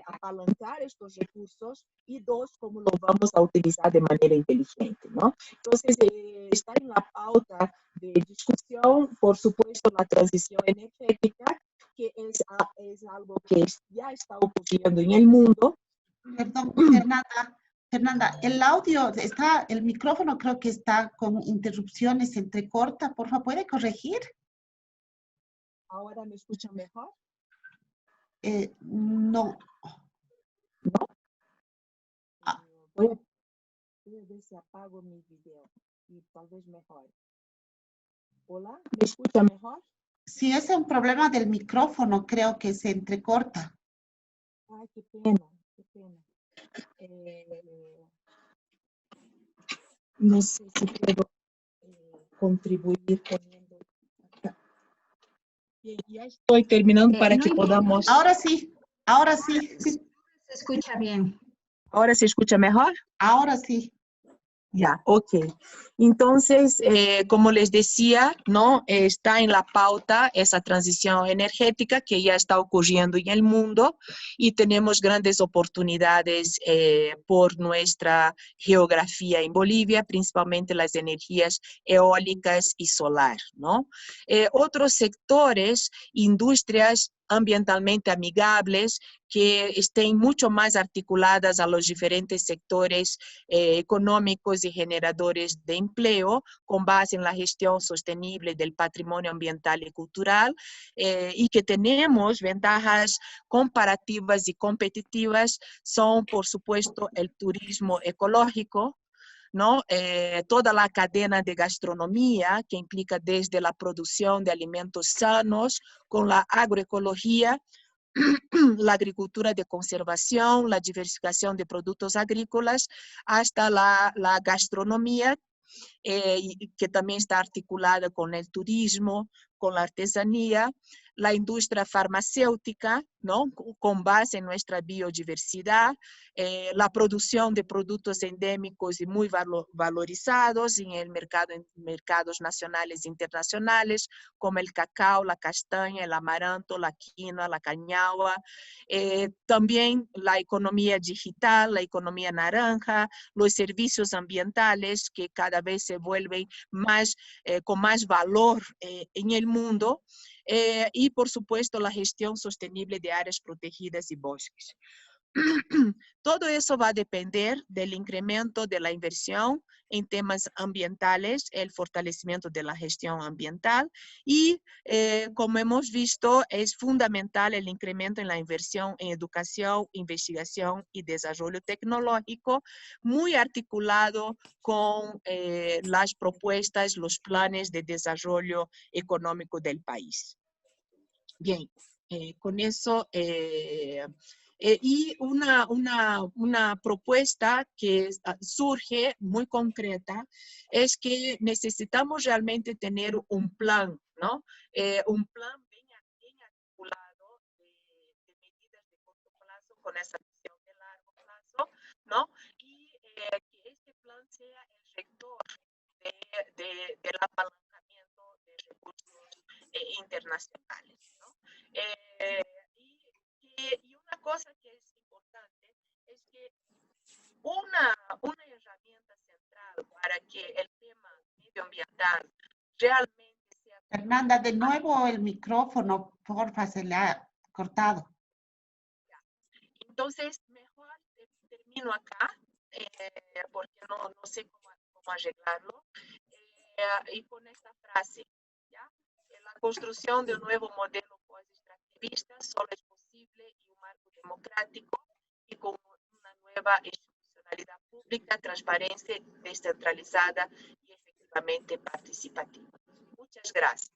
[SPEAKER 2] apalancar estos recursos y dos, cómo los vamos a utilizar de manera inteligente, ¿no? Entonces, está en la pauta de discusión, por supuesto, la transición energética, que es algo que ya está ocurriendo en el mundo.
[SPEAKER 3] Perdón, Fernanda, el audio está, el micrófono creo que está con interrupciones, se entrecorta. Por favor, ¿puede corregir?
[SPEAKER 2] ¿Ahora me escuchan mejor?
[SPEAKER 3] No.
[SPEAKER 2] ¿No? Voy a ver si apago mi video y tal vez mejor. ¿Hola? ¿Me escucha mejor?
[SPEAKER 3] Sí, es un problema del micrófono, creo que se entrecorta.
[SPEAKER 2] Ay, qué pena, qué pena. No sé si puedo contribuir poniendo acá. Bien, ya estoy terminando para que podamos...
[SPEAKER 3] Ahora sí, ahora sí.
[SPEAKER 1] Se escucha bien.
[SPEAKER 2] ¿Ahora se escucha mejor?
[SPEAKER 3] Ahora sí.
[SPEAKER 2] Ya, ok. Entonces, como les decía, ¿no? Está en la pauta esa transición energética que ya está ocurriendo en el mundo y tenemos grandes oportunidades por nuestra geografía en Bolivia, principalmente las energías eólicas y solar, ¿no? Otros sectores, industrias ambientalmente amigables, que estén mucho más articuladas a los diferentes sectores económicos y generadores de empleo con base en la gestión sostenible del patrimonio ambiental y cultural y que tenemos ventajas comparativas y competitivas son, por supuesto, el turismo ecológico, ¿no? Toda la cadena de gastronomía que implica desde la producción de alimentos sanos con la agroecología, la agricultura de conservación, la diversificación de productos agrícolas, hasta la gastronomía, que también está articulada con el turismo, con la artesanía, la industria farmacéutica, ¿no? Con base en nuestra biodiversidad, la producción de productos endémicos y muy valorizados en el mercado, en mercados nacionales e internacionales, como el cacao, la castaña, el amaranto, la quinoa, la cañagua, también la economía digital, la economía naranja, los servicios ambientales que cada vez se vuelven más, con más valor en el mundo, y por supuesto la gestión sostenible de áreas protegidas y bosques. Todo eso va a depender del incremento de la inversión en temas ambientales, el fortalecimiento de la gestión ambiental y, como hemos visto, es fundamental el incremento en la inversión en educación, investigación y desarrollo tecnológico, muy articulado con las propuestas, los planes de desarrollo económico del país. Bien, con eso... y una propuesta que surge muy concreta es que necesitamos realmente tener un plan, ¿no? Un plan bien articulado de medidas de corto plazo con esa visión de largo plazo, ¿no? Y que este plan sea el rector del apalancamiento de recursos internacionales, ¿no? Y una cosa que es importante es que una herramienta central para que el tema medioambiental realmente sea...
[SPEAKER 3] Fernanda, de nuevo el micrófono, porfa, se le ha cortado.
[SPEAKER 2] Entonces, mejor termino acá, porque no sé cómo arreglarlo, y con esta frase, ¿ya? La construcción de un nuevo modelo post-extractivista solo es posible en un marco democrático y con una nueva institucionalidad pública, transparente, descentralizada y efectivamente participativa. Muchas gracias.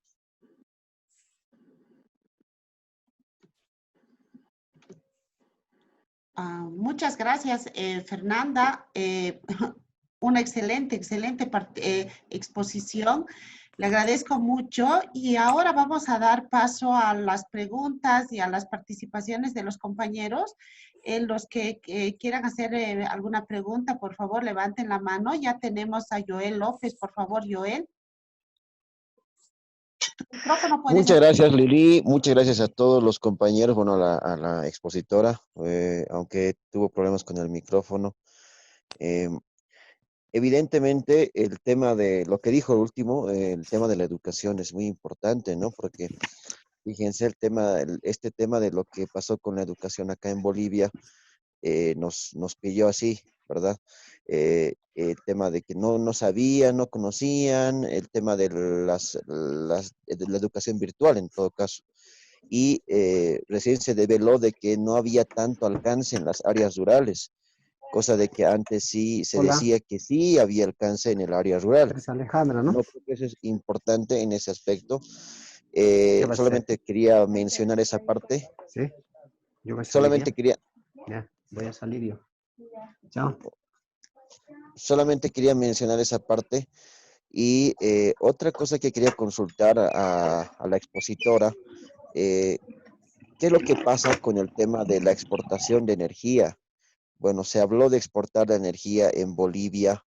[SPEAKER 3] Muchas gracias, Fernanda. Una excelente exposición. Le agradezco mucho y ahora vamos a dar paso a las preguntas y a las participaciones de los compañeros. Los que quieran hacer alguna pregunta, por favor, levanten la mano. Ya tenemos a Joel López. Por favor, Joel.
[SPEAKER 4] Muchas gracias, Lili. Muchas gracias a todos los compañeros, bueno, a la expositora, aunque tuvo problemas con el micrófono. Evidentemente, el tema de lo que dijo el último, el tema de la educación es muy importante, ¿no? Porque fíjense este tema de lo que pasó con la educación acá en Bolivia nos pilló así, ¿verdad? El tema de que no sabían, no conocían, el tema de de la educación virtual en todo caso. Y recién se develó de que no había tanto alcance en las áreas rurales, cosa de que antes sí se decía que sí había alcance en el área rural.
[SPEAKER 5] Es Alejandra, ¿no?
[SPEAKER 4] No creo que eso es importante en ese aspecto. Solamente quería mencionar esa parte.
[SPEAKER 5] Sí, yo voy a salir.
[SPEAKER 4] Solamente quería...
[SPEAKER 5] Ya, voy a salir yo. Chao.
[SPEAKER 4] Solamente quería mencionar esa parte. Y otra cosa que quería consultar a la expositora, ¿qué es lo que pasa con el tema de la exportación de energía? Bueno, se habló de exportar la energía en Bolivia,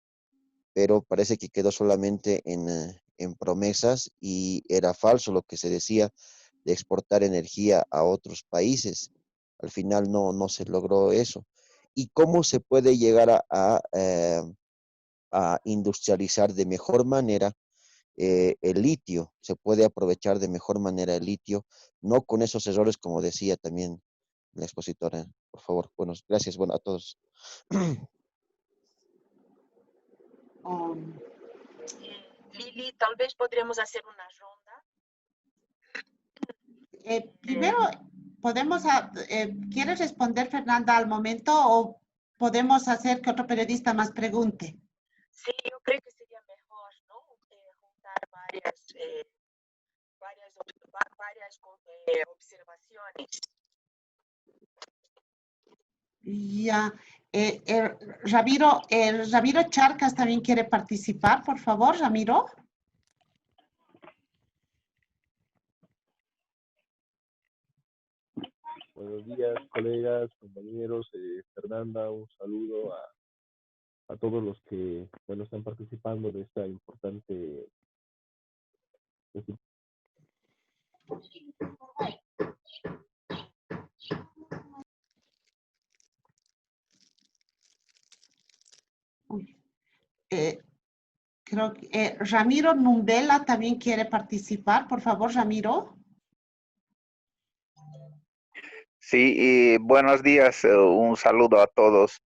[SPEAKER 4] pero parece que quedó solamente en promesas y era falso lo que se decía de exportar energía a otros países. Al final no se logró eso. ¿Y cómo se puede llegar a industrializar de mejor manera el litio? Se puede aprovechar de mejor manera el litio, no con esos errores como decía también la expositora. Por favor, bueno, gracias, bueno, a todos.
[SPEAKER 2] Lili, tal vez podríamos hacer una ronda.
[SPEAKER 3] Primero, ¿quieres responder, Fernanda, al momento o podemos hacer que otro periodista más pregunte?
[SPEAKER 2] Sí, yo creo que sería mejor, ¿no? Juntar varias observaciones.
[SPEAKER 3] Ya. Ramiro Charcas también quiere participar, por favor, Ramiro.
[SPEAKER 6] Buenos días, colegas, compañeros. Fernanda, un saludo a todos los que están participando de esta importante.
[SPEAKER 3] Creo que Ramiro Numbela también quiere participar. Por favor, Ramiro.
[SPEAKER 7] Sí, buenos días, un saludo a todos.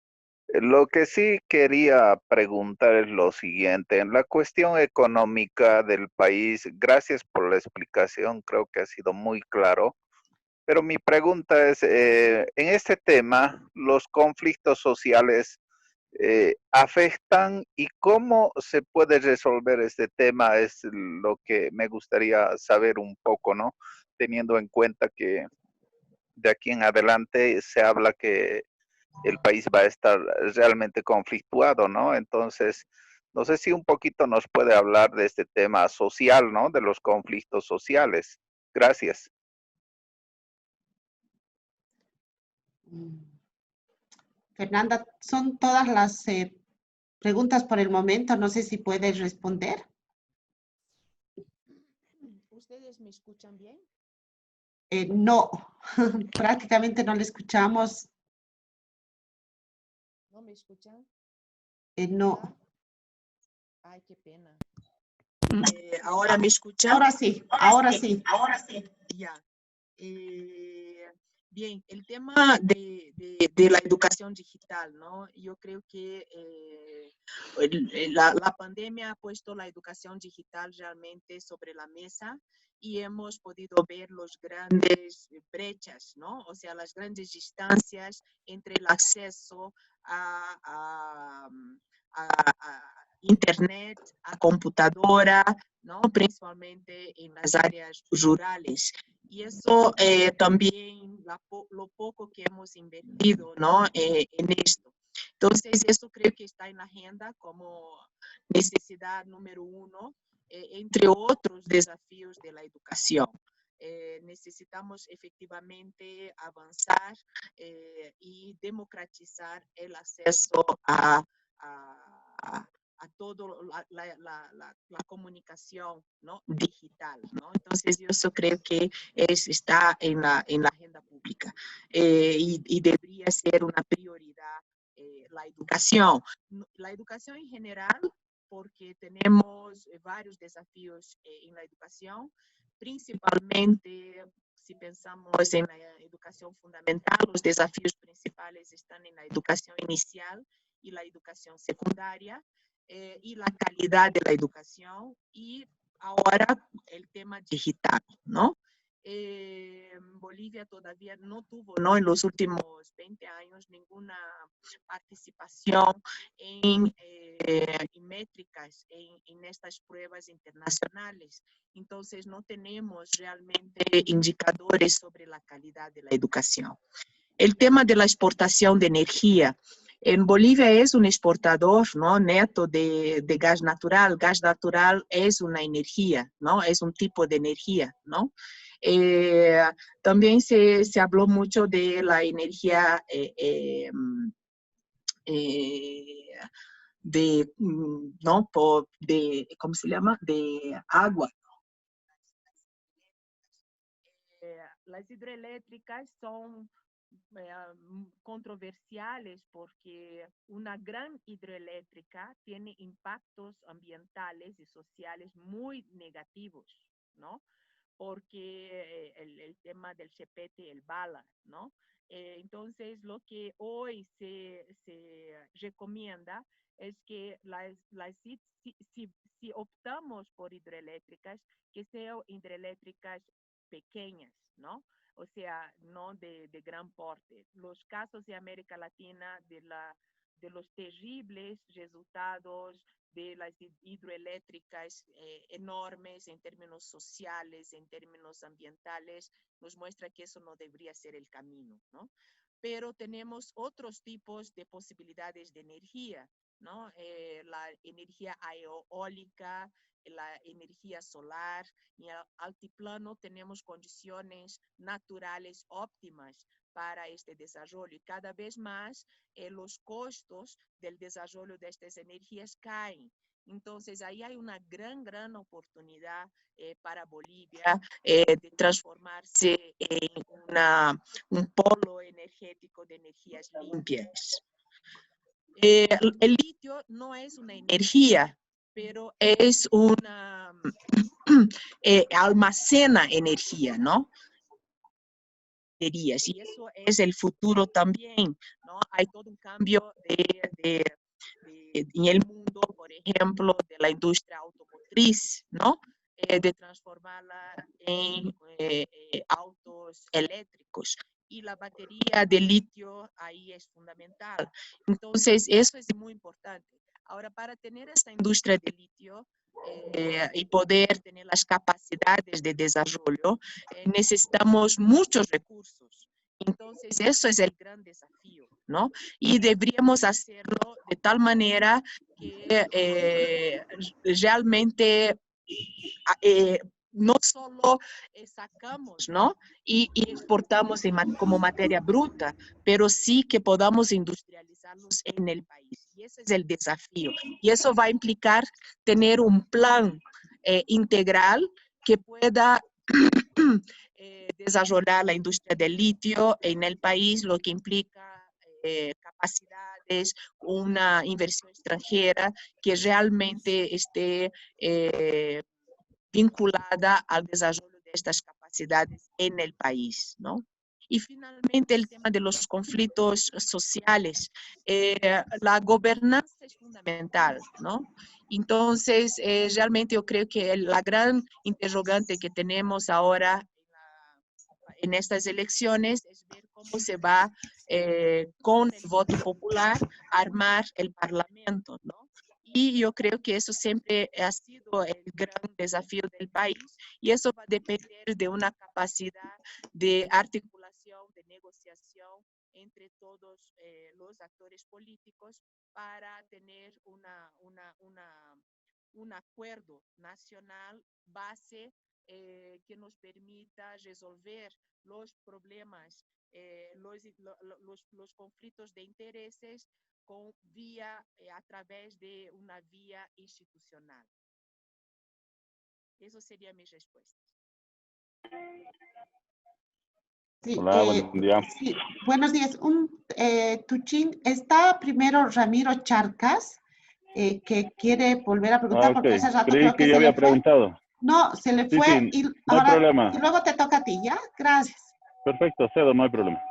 [SPEAKER 7] Lo que sí quería preguntar es lo siguiente, en la cuestión económica del país, gracias por la explicación, creo que ha sido muy claro, pero mi pregunta es, en este tema, ¿los conflictos sociales afectan y cómo se puede resolver este tema? Es lo que me gustaría saber un poco, ¿no? Teniendo en cuenta que de aquí en adelante se habla que el país va a estar realmente conflictuado, ¿no? Entonces, no sé si un poquito nos puede hablar de este tema social, ¿no? De los conflictos sociales. Gracias.
[SPEAKER 3] Fernanda, son todas las preguntas por el momento. No sé si puedes responder.
[SPEAKER 8] ¿Ustedes me escuchan bien?
[SPEAKER 3] No, prácticamente no le escuchamos.
[SPEAKER 8] ¿No me escuchan?
[SPEAKER 3] No.
[SPEAKER 8] Ay, qué pena.
[SPEAKER 2] ¿Ahora me escuchan?
[SPEAKER 3] Ahora sí, ahora sí.
[SPEAKER 2] Ya. Bien, el tema de la educación digital, ¿no? Yo creo que la pandemia ha puesto la educación digital realmente sobre la mesa y hemos podido ver las grandes brechas, ¿no? O sea, las grandes distancias entre el acceso a Internet, a computadora, ¿no? Principalmente en las áreas rurales. Y eso también lo poco que hemos invertido, ¿no? En esto. Entonces, eso creo que está en la agenda como necesidad número 1, entre otros desafíos de la educación. Necesitamos efectivamente avanzar y democratizar el acceso a toda la comunicación, ¿no? Digital, ¿no? Entonces, yo eso creo que está en la agenda pública y debería ser una prioridad la educación. La educación en general, porque tenemos varios desafíos en la educación, principalmente si pensamos en la educación fundamental, los desafíos principales están en la educación inicial y la educación secundaria, y la calidad de la educación, y ahora el tema digital, ¿no? Bolivia todavía no tuvo, ¿no? En los últimos 20 años ninguna participación en métricas, en estas pruebas internacionales. Entonces, no tenemos realmente indicadores sobre la calidad de la educación. El tema de la exportación de energía. En Bolivia es un exportador, ¿no? Neto de gas natural. Gas natural es una energía, ¿no? Es un tipo de energía, ¿no? También se habló mucho de la energía ¿no? ¿Cómo se llama? De agua. Las hidroeléctricas son controversiales porque una gran hidroeléctrica tiene impactos ambientales y sociales muy negativos, ¿no? Porque el tema del chepete, el bala, ¿no? Entonces, lo que hoy se recomienda es que si optamos por hidroeléctricas, que sean hidroeléctricas pequeñas, ¿no? O sea, no de gran porte. Los casos de América Latina de los terribles resultados de las hidroeléctricas enormes en términos sociales, en términos ambientales, nos muestra que eso no debería ser el camino, ¿no? Pero tenemos otros tipos de posibilidades de energía, ¿no? La energía eólica, la energía solar. En el altiplano tenemos condiciones naturales óptimas para este desarrollo y cada vez más los costos del desarrollo de estas energías caen. Entonces, ahí hay una gran oportunidad para Bolivia de transformarse en un polo energético de energías limpias. El litio no es una energía, pero es una almacena energía, ¿no? Y eso es el futuro también, ¿no? Hay todo un cambio en el mundo, por ejemplo, de la industria automotriz, ¿no? De transformarla en autos eléctricos. Y la batería de litio ahí es fundamental. Entonces, eso es muy importante. Ahora, para tener esta industria de litio y poder tener las capacidades de desarrollo, necesitamos muchos recursos. Entonces, eso es el gran desafío, ¿no? Y deberíamos hacerlo de tal manera que realmente no solo sacamos, ¿no? Y exportamos como materia bruta, pero sí que podamos industrializarlos en el país. Y ese es el desafío. Y eso va a implicar tener un plan integral que pueda desarrollar la industria del litio en el país, lo que implica capacidades, una inversión extranjera que realmente esté vinculada al desarrollo de estas capacidades en el país, ¿no? Y finalmente el tema de los conflictos sociales. La gobernanza es fundamental, ¿no? Entonces, realmente yo creo que la gran interrogante que tenemos ahora en estas elecciones es ver cómo se va con el voto popular armar el Parlamento, ¿no? Y yo creo que eso siempre ha sido el gran desafío del país y eso va a depender de una capacidad de articulación de negociación entre todos los actores políticos para tener un acuerdo nacional base que nos permita resolver los problemas, los conflictos de intereses a través de una vía institucional. Eso sería mi respuesta.
[SPEAKER 3] Sí,
[SPEAKER 9] Hola, buen día.
[SPEAKER 3] sí, buenos días. Tuchín, está primero Ramiro Charcas, que quiere volver a preguntar
[SPEAKER 9] Ok,
[SPEAKER 3] porque hace rato
[SPEAKER 9] creí
[SPEAKER 3] creo que
[SPEAKER 9] que ya
[SPEAKER 3] se le
[SPEAKER 9] había
[SPEAKER 3] fue.
[SPEAKER 9] preguntado.
[SPEAKER 3] No, se le
[SPEAKER 9] Sí,
[SPEAKER 3] fue
[SPEAKER 9] sí,
[SPEAKER 3] y
[SPEAKER 9] no hay
[SPEAKER 3] ahora
[SPEAKER 9] problema.
[SPEAKER 3] y luego te toca a ti, ¿ya? Gracias.
[SPEAKER 9] Perfecto, cedo, no hay problema.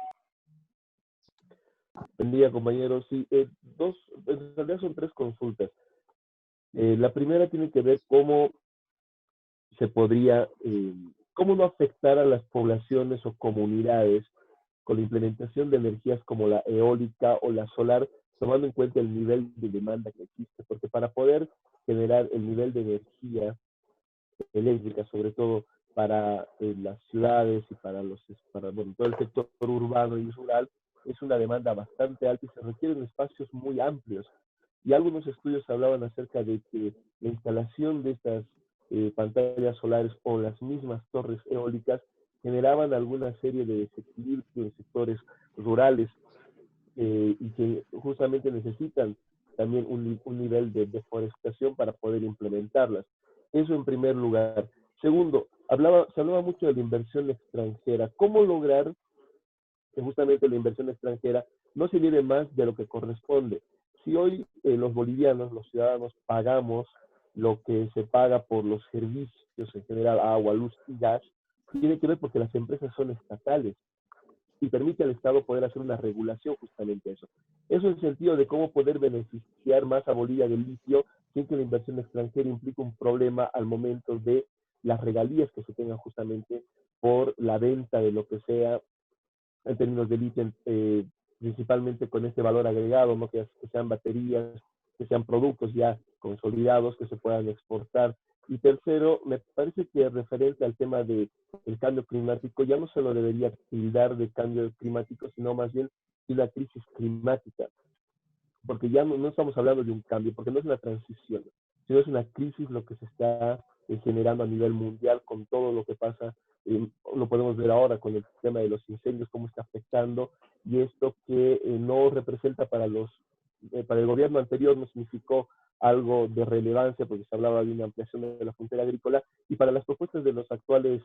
[SPEAKER 6] Buen día, compañeros. Sí, en realidad son 3 consultas. La primera tiene que ver cómo se podría, cómo no afectar a las poblaciones o comunidades con la implementación de energías como la eólica o la solar, tomando en cuenta el nivel de demanda que existe, porque para poder generar el nivel de energía eléctrica, sobre todo para las ciudades y para todo el sector urbano y rural, es una demanda bastante alta y se requieren espacios muy amplios. Y algunos estudios hablaban acerca de que la instalación de estas pantallas solares o las mismas torres eólicas generaban alguna serie de desequilibrios en sectores rurales y que justamente necesitan también un nivel de deforestación para poder implementarlas. Eso en primer lugar. Segundo, se hablaba mucho de la inversión extranjera. ¿Cómo lograr que justamente la inversión extranjera no se lleve más de lo que corresponde? Si hoy los bolivianos, los ciudadanos, pagamos lo que se paga por los servicios en general, agua, luz y gas, tiene que ver porque las empresas son estatales y permite al Estado poder hacer una regulación justamente a eso. Eso en el sentido de cómo poder beneficiar más a Bolivia del litio sin que la inversión extranjera implique un problema al momento de las regalías que se tengan justamente por la venta de lo que sea en términos de litio, principalmente con este valor agregado, ¿no? que sean baterías, que sean productos ya consolidados que se puedan exportar. Y tercero, me parece que referente al tema del cambio climático, ya no se lo debería tildar de cambio climático, sino más bien de una crisis climática, porque ya no estamos hablando de un cambio, porque no es una transición, sino es una crisis lo que se está generando a nivel mundial con todo lo que pasa. Lo podemos ver ahora con el tema de los incendios, cómo está afectando, y esto que no representa para el gobierno anterior no significó algo de relevancia, porque se hablaba de una ampliación de la frontera agrícola, y para las propuestas de los actuales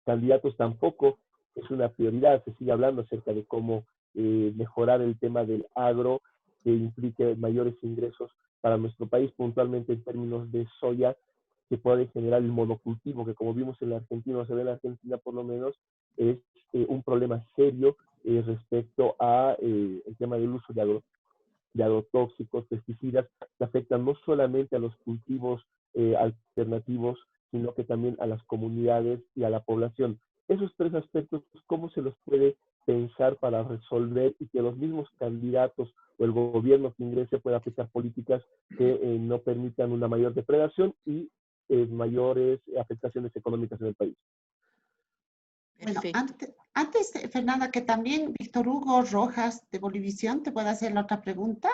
[SPEAKER 6] candidatos tampoco es una prioridad. Se sigue hablando acerca de cómo mejorar el tema del agro, que implique mayores ingresos para nuestro país, puntualmente en términos de soya, que puede generar el monocultivo, que como vimos en la Argentina, o se ve en la Argentina por lo menos, es un problema serio respecto a el tema del uso de agrotóxicos, pesticidas, que afectan no solamente a los cultivos alternativos, sino que también a las comunidades y a la población. Esos 3 aspectos, ¿cómo se los puede pensar para resolver y que los mismos candidatos o el gobierno que ingrese pueda aplicar políticas que no permitan una mayor depredación y mayores afectaciones económicas en el país?
[SPEAKER 3] Bueno,
[SPEAKER 2] Perfecto.
[SPEAKER 3] antes, Fernanda, que también Víctor Hugo Rojas de Bolivisión te pueda hacer la otra pregunta.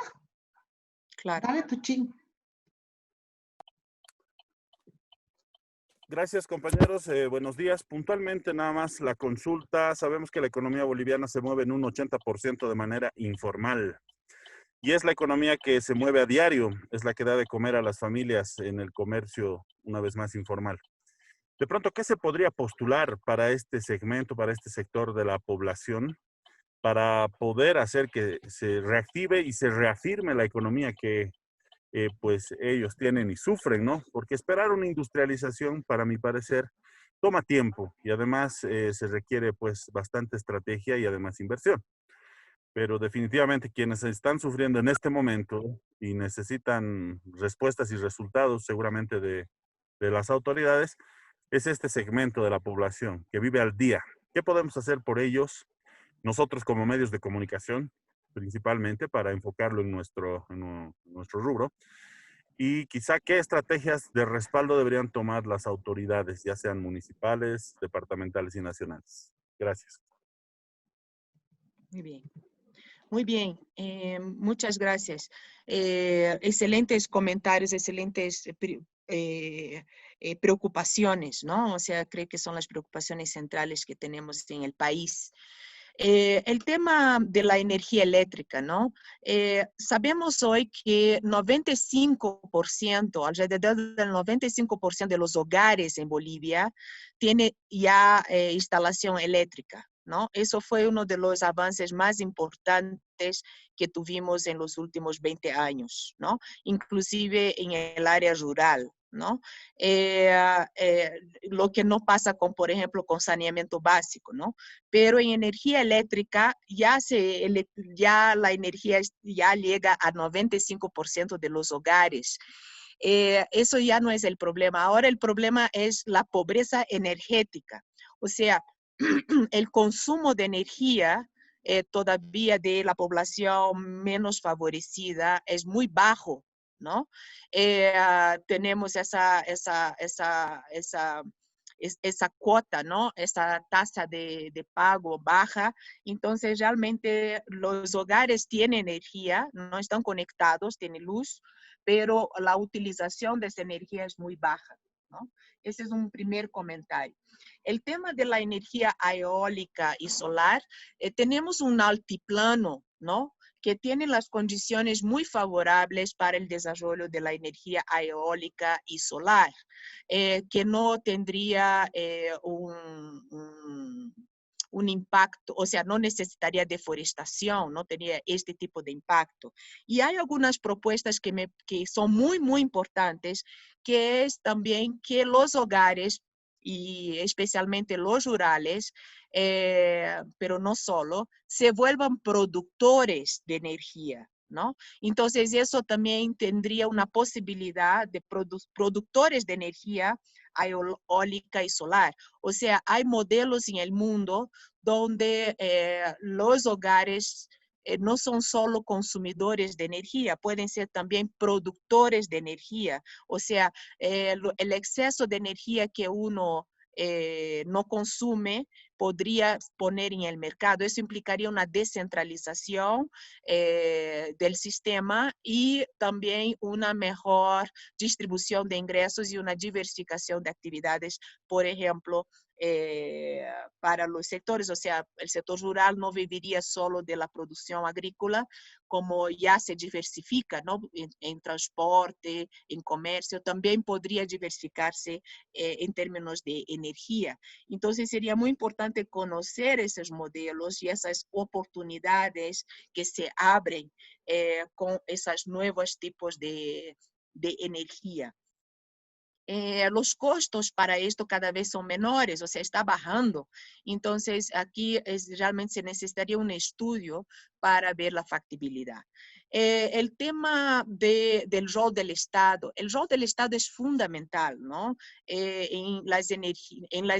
[SPEAKER 2] Claro.
[SPEAKER 3] Dale, Tuchín.
[SPEAKER 9] Gracias, compañeros. Buenos días. Puntualmente, nada más la consulta. Sabemos que la economía boliviana se mueve en un 80% de manera informal. Y es la economía que se mueve a diario, es la que da de comer a las familias en el comercio, una vez más, informal. De pronto, ¿qué se podría postular para este segmento, para este sector de la población, para poder hacer que se reactive y se reafirme la economía que pues ellos tienen y sufren, ¿no? Porque esperar una industrialización, para mi parecer, toma tiempo y además se requiere pues bastante estrategia y además inversión. Pero definitivamente quienes están sufriendo en este momento y necesitan respuestas y resultados seguramente de las autoridades, es este segmento de la población que vive al día. ¿Qué podemos hacer por ellos? Nosotros como medios de comunicación, principalmente para enfocarlo en nuestro rubro. Y quizá qué estrategias de respaldo deberían tomar las autoridades, ya sean municipales, departamentales y nacionales. Gracias.
[SPEAKER 2] Muy bien. Muy bien, muchas gracias. Excelentes comentarios, excelentes preocupaciones, ¿no? O sea, creo que son las preocupaciones centrales que tenemos en el país. El tema de la energía eléctrica, ¿no? Sabemos hoy que 95%, alrededor del 95% de los hogares en Bolivia tiene ya instalación eléctrica, ¿no? Eso fue uno de los avances más importantes que tuvimos en los últimos 20 años, ¿no? Inclusive en el área rural, ¿no? Lo que no pasa con, por ejemplo, con saneamiento básico, ¿no? Pero en energía eléctrica ya la energía ya llega a 95% de los hogares. Eso ya no es el problema. Ahora el problema es la pobreza energética. O sea, el consumo de energía todavía de la población menos favorecida es muy bajo, ¿no? Tenemos esa cuota, ¿no? Esa tasa de pago baja. Entonces, realmente los hogares tienen energía, no están conectados, tienen luz, pero la utilización de esa energía es muy baja, ¿no? Ese es un primer comentario. El tema de la energía eólica y solar, tenemos un altiplano, ¿no? Que tiene las condiciones muy favorables para el desarrollo de la energía eólica y solar, que no tendría un impacto, o sea, no necesitaría deforestación, no tenía este tipo de impacto. Y hay algunas propuestas que son muy, muy importantes, que es también que los hogares, y especialmente los rurales, pero no solo, se vuelvan productores de energía, ¿no? Entonces, eso también tendría una posibilidad de productores de energía eólica y solar. O sea, hay modelos en el mundo donde los hogares no son solo consumidores de energía, pueden ser también productores de energía. O sea, el exceso de energía que uno no consume podría poner en el mercado. Eso implicaría una descentralización del sistema y también una mejor distribución de ingresos y una diversificación de actividades, por ejemplo, para los sectores. O sea, el sector rural no viviría solo de la producción agrícola, como ya se diversifica, ¿no? En transporte, en comercio, también podría diversificarse en términos de energía. Entonces, sería muy importante conocer esos modelos y esas oportunidades que se abren con esos nuevos tipos de energía. Los costos para esto cada vez son menores, o sea, está bajando. Entonces, aquí realmente se necesitaría un estudio para ver la factibilidad. El tema del rol del Estado. El rol del Estado es fundamental, ¿no? En las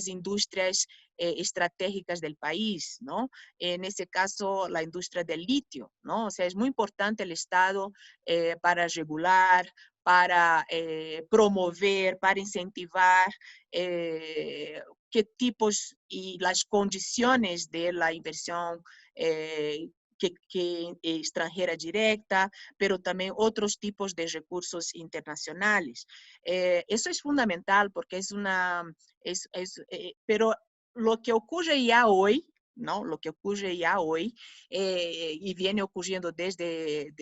[SPEAKER 2] industrias estratégicas del país, ¿no? En ese caso, la industria del litio, ¿no? O sea, es muy importante el Estado para regular, para promover, para incentivar qué tipos y las condiciones de la inversión extranjera directa, pero también otros tipos de recursos internacionales. Eso es fundamental porque pero lo que ocurre ya hoy, ¿no? Lo que ocurre ya hoy y viene ocurriendo desde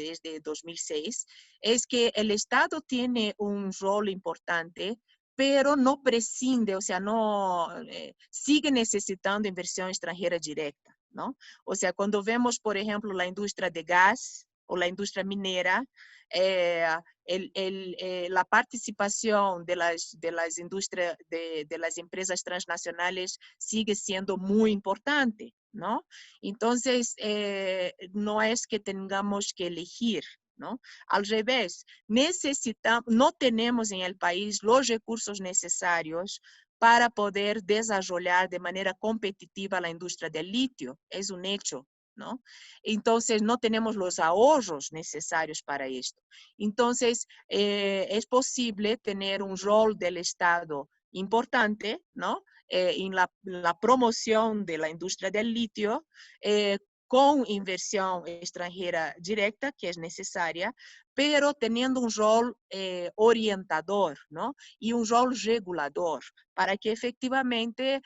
[SPEAKER 2] 2006, es que el Estado tiene un rol importante, pero no prescinde, o sea, no sigue necesitando inversión extranjera directa, ¿no? O sea, cuando vemos, por ejemplo, la industria de gas o la industria minera, la participación de las industrias, de las empresas transnacionales sigue siendo muy importante, ¿no? Entonces, no es que tengamos que elegir, ¿no? Al revés, no tenemos en el país los recursos necesarios para poder desarrollar de manera competitiva la industria del litio. Es un hecho, ¿no? Entonces, no tenemos los ahorros necesarios para esto. Entonces, es posible tener un rol del Estado importante, ¿no? En la promoción de la industria del litio,
[SPEAKER 8] con inversión extranjera directa, que es necesaria, pero teniendo un rol orientador, ¿no? Y un rol regulador, para que efectivamente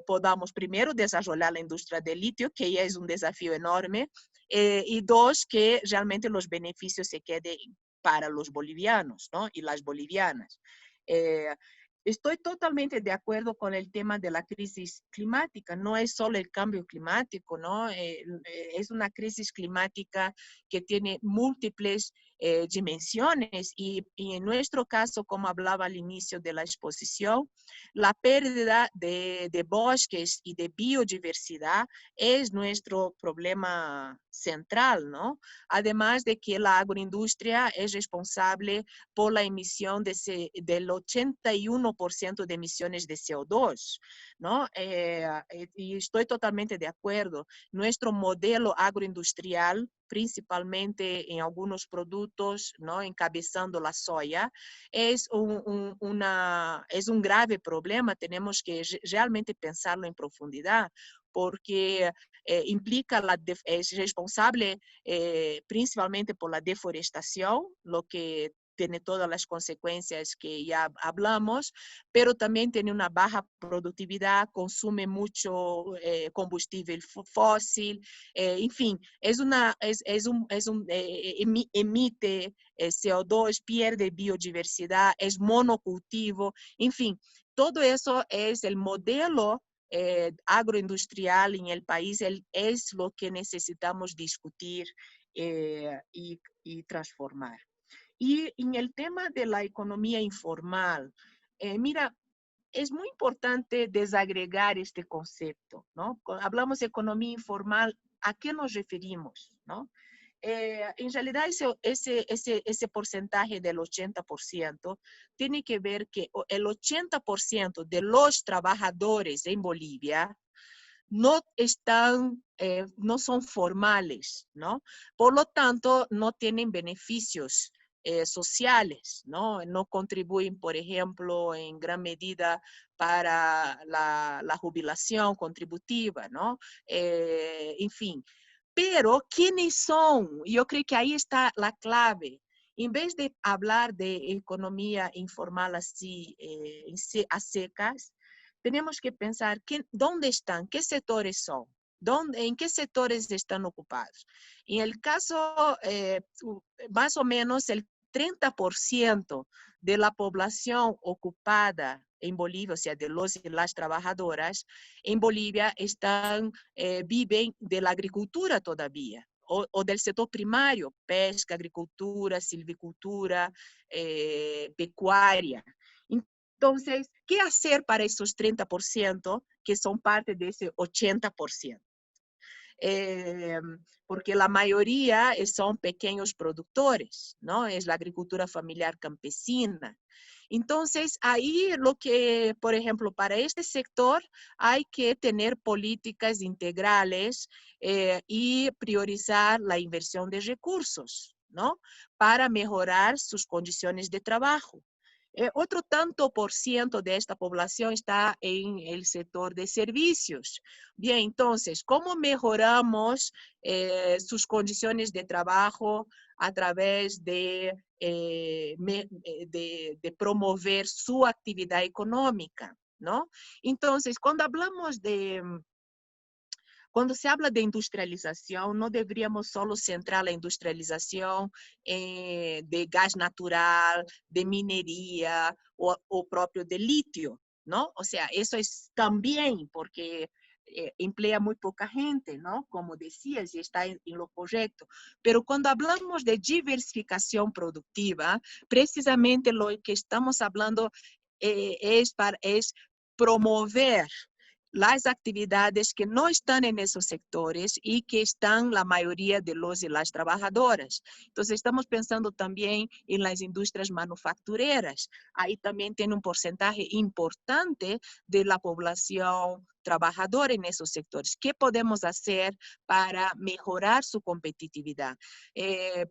[SPEAKER 8] podamos, primero, desarrollar la industria del litio, que ya es un desafío enorme, y dos, que realmente los beneficios se queden para los bolivianos, ¿no? Y las bolivianas. Estoy totalmente de acuerdo con el tema de la crisis climática. No es solo el cambio climático, ¿no? Es una crisis climática que tiene múltiples dimensiones y en nuestro caso, como hablaba al inicio de la exposición, la pérdida de bosques y de biodiversidad es nuestro problema central, ¿no? Además de que la agroindustria es responsable por la emisión del 81% de emisiones de CO2, ¿no? Y estoy totalmente de acuerdo. Nuestro modelo agroindustrial, principalmente en algunos productos, ¿no? Encabezando la soya, es un grave problema. Tenemos que realmente pensarlo en profundidad, porque implica, es responsable principalmente por la deforestación, lo que tiene todas las consecuencias que ya hablamos, pero también tiene una baja productividad, consume mucho combustible fósil, en fin, emite CO2, pierde biodiversidad, es monocultivo, en fin, todo eso es el modelo agroindustrial en el país, es lo que necesitamos discutir y transformar. Y en el tema de la economía informal, mira, es muy importante desagregar este concepto, ¿no? Cuando hablamos de economía informal, ¿a qué nos referimos, no? En realidad ese porcentaje del 80% tiene que ver que el 80% de los trabajadores en Bolivia no son formales, ¿no? Por lo tanto, no tienen beneficios sociales, ¿no? No contribuyen, por ejemplo, en gran medida para la jubilación contributiva, ¿no? En fin. Pero, ¿quiénes son? Yo creo que ahí está la clave. En vez de hablar de economía informal así a secas, tenemos que pensar dónde están, qué sectores son, en qué sectores están ocupados. En el caso, más o menos el 30% de la población ocupada en Bolivia, o sea, de los y las trabajadoras, en Bolivia viven de la agricultura todavía, o del sector primario, pesca, agricultura, silvicultura, pecuaria. Entonces, ¿qué hacer para esos 30% que son parte de ese 80%? Porque la mayoría son pequeños productores, ¿no? Es la agricultura familiar campesina. Entonces, ahí por ejemplo, para este sector hay que tener políticas integrales y priorizar la inversión de recursos, ¿no? Para mejorar sus condiciones de trabajo. Otro tanto por ciento de esta población está en el sector de servicios. Bien, entonces, ¿cómo mejoramos sus condiciones de trabajo a través de promover su actividad económica, ¿no? Entonces, cuando se habla de industrialización, no deberíamos solo centrar la industrialización de gas natural, de minería o propio de litio, ¿no? O sea, eso es también porque emplea muy poca gente, ¿no? Como decías, y está en lo correcto. Pero cuando hablamos de diversificación productiva, precisamente lo que estamos hablando es promover las actividades que no están en esos sectores y que están la mayoría de los y las trabajadoras. Entonces, estamos pensando también en las industrias manufactureras. Ahí también tiene un porcentaje importante de la población trabajadora en esos sectores. ¿Qué podemos hacer para mejorar su competitividad?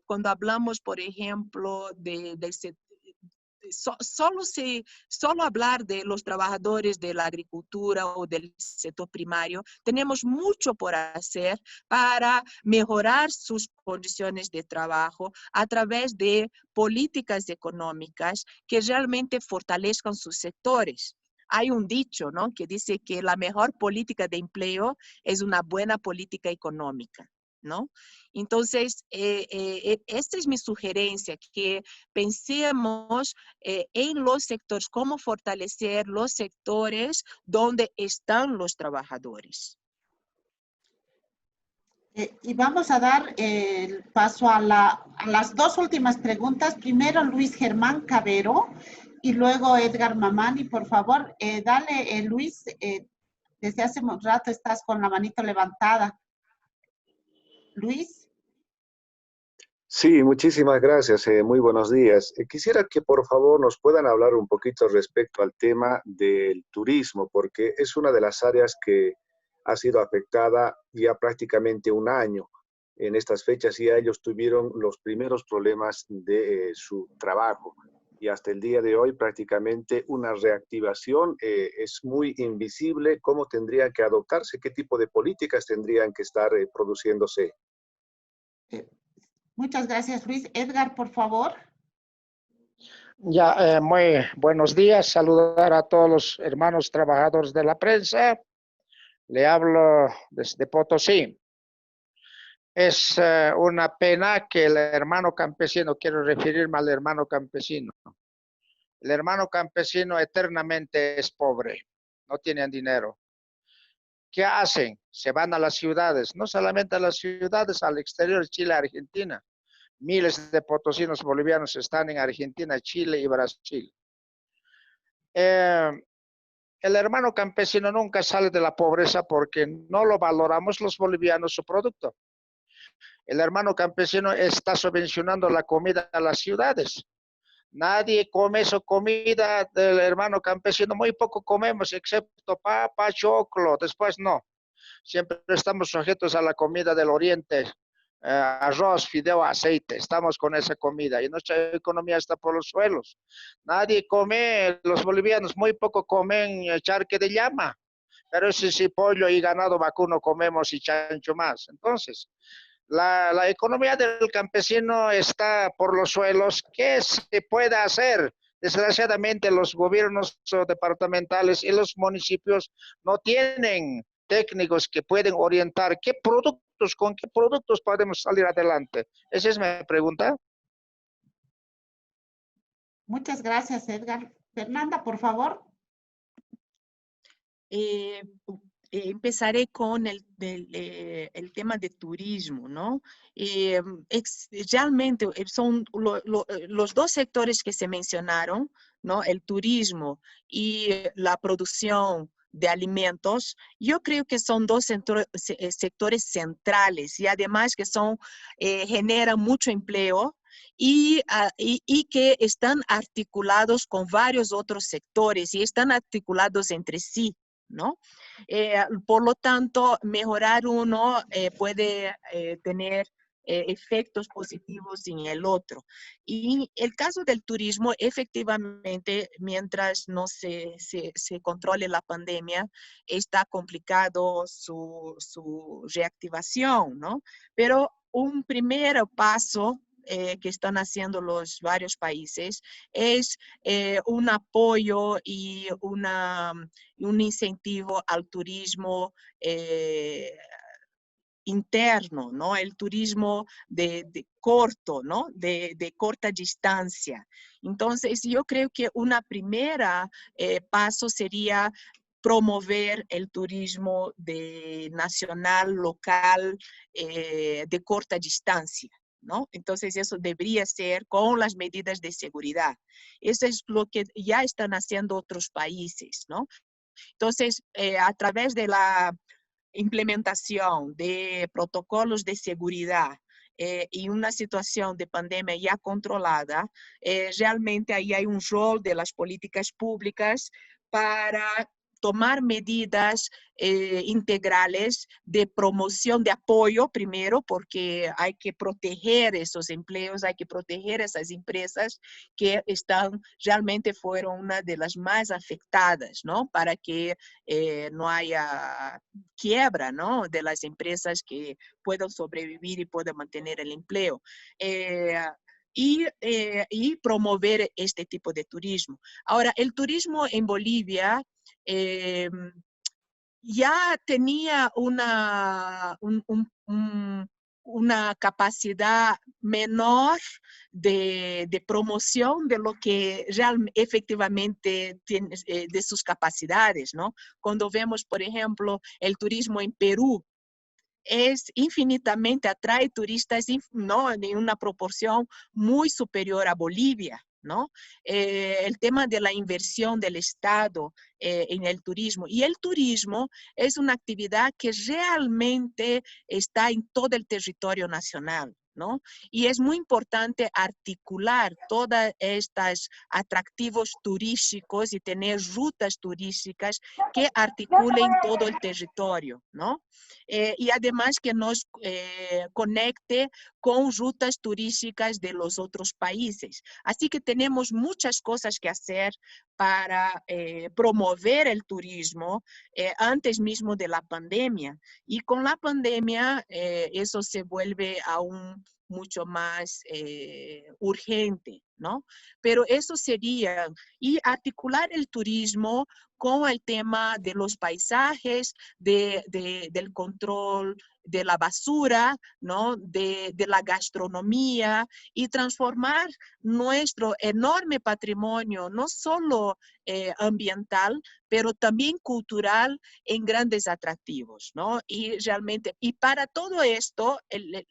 [SPEAKER 8] Cuando hablamos, por ejemplo, solo hablar de los trabajadores de la agricultura o del sector primario, tenemos mucho por hacer para mejorar sus condiciones de trabajo a través de políticas económicas que realmente fortalezcan sus sectores. Hay un dicho, ¿no?, que dice que la mejor política de empleo es una buena política económica, ¿no? Entonces, esta es mi sugerencia, que pensemos en los sectores, cómo fortalecer los sectores donde están los trabajadores.
[SPEAKER 3] Y vamos a dar el paso a las dos últimas preguntas. Primero, Luis Germán Cabero y luego Edgar Mamani, por favor. Dale, Luis, desde hace un rato estás con la manito levantada. Luis.
[SPEAKER 10] Sí, muchísimas gracias. Muy buenos días. Quisiera que por favor nos puedan hablar un poquito respecto al tema del turismo, porque es una de las áreas que ha sido afectada ya prácticamente un año. En estas fechas ya ellos tuvieron los primeros problemas de su trabajo y hasta el día de hoy prácticamente una reactivación es muy invisible. ¿Cómo tendrían que adoptarse? ¿Qué tipo de políticas tendrían que estar produciéndose?
[SPEAKER 3] Muchas gracias, Luis. Edgar, por favor.
[SPEAKER 11] Ya, muy buenos días. Saludar a todos los hermanos trabajadores de la prensa. Le hablo desde Potosí. Es una pena que el hermano campesino, quiero referirme al hermano campesino. El hermano campesino eternamente es pobre, no tienen dinero. ¿Qué hacen? Se van a las ciudades, no solamente a las ciudades, al exterior, Chile, Argentina. Miles de potosinos bolivianos están en Argentina, Chile y Brasil. El hermano campesino nunca sale de la pobreza porque no lo valoramos los bolivianos su producto. El hermano campesino está subvencionando la comida a las ciudades. Nadie come su comida del hermano campesino, muy poco comemos, excepto papa, choclo, después no. Siempre estamos sujetos a la comida del oriente, arroz, fideo, aceite, estamos con esa comida y nuestra economía está por los suelos. Nadie come, los bolivianos muy poco comen charque de llama, pero ese sí pollo y ganado vacuno comemos y chancho más. Entonces, la economía del campesino está por los suelos. ¿Qué se puede hacer? Desgraciadamente los gobiernos departamentales y los municipios no tienen técnicos que pueden orientar qué productos, con qué productos podemos salir adelante. Esa es mi pregunta.
[SPEAKER 3] Muchas gracias, Edgar. Fernanda, por favor.
[SPEAKER 8] Empezaré con el tema de turismo, ¿no? Realmente son los dos sectores que se mencionaron, ¿no? El turismo y la producción de alimentos. Yo creo que son dos sectores centrales y además que generan mucho empleo y que están articulados con varios otros sectores y están articulados entre sí, ¿no? Por lo tanto, mejorar uno puede tener efectos positivos en el otro. Y el caso del turismo, efectivamente, mientras no se controle la pandemia, está complicado su reactivación, ¿no? Pero un primer paso que están haciendo los varios países es un apoyo y un incentivo al turismo interno, ¿no? El turismo de corto, ¿no? De corta distancia. Entonces, yo creo que una primera paso sería promover el turismo nacional, local, de corta distancia, ¿no? Entonces, eso debería ser con las medidas de seguridad. Eso es lo que ya están haciendo otros países, ¿no? Entonces, a través de la implementación de protocolos de seguridad y una situación de pandemia ya controlada, realmente ahí hay un rol de las políticas públicas para tomar medidas integrales de promoción, de apoyo primero, porque hay que proteger esos empleos, hay que proteger esas empresas que realmente fueron una de las más afectadas, ¿no? Para que no haya quiebra, ¿no? De las empresas que puedan sobrevivir y puedan mantener el empleo. Y promover este tipo de turismo. Ahora, el turismo en Bolivia ya tenía una capacidad menor de promoción de lo que efectivamente tiene, de sus capacidades, ¿no? Cuando vemos, por ejemplo, el turismo en Perú, es infinitamente, atrae turistas, ¿no? En una proporción muy superior a Bolivia, ¿no? El tema de la inversión del Estado en el turismo. Y el turismo es una actividad que realmente está en todo el territorio nacional, ¿no? Y es muy importante articular todos estos atractivos turísticos y tener rutas turísticas que articulen todo el territorio, ¿no? Y además que nos conecte con rutas turísticas de los otros países. Así que tenemos muchas cosas que hacer para promover el turismo antes mismo de la pandemia. Y con la pandemia eso se vuelve aún mucho más urgente, ¿no? Pero eso sería, y articular el turismo con el tema de los paisajes, del control de la basura, ¿no? De la gastronomía, y transformar nuestro enorme patrimonio, no solo ambiental, pero también cultural, en grandes atractivos, ¿no? Y realmente, y para todo esto, el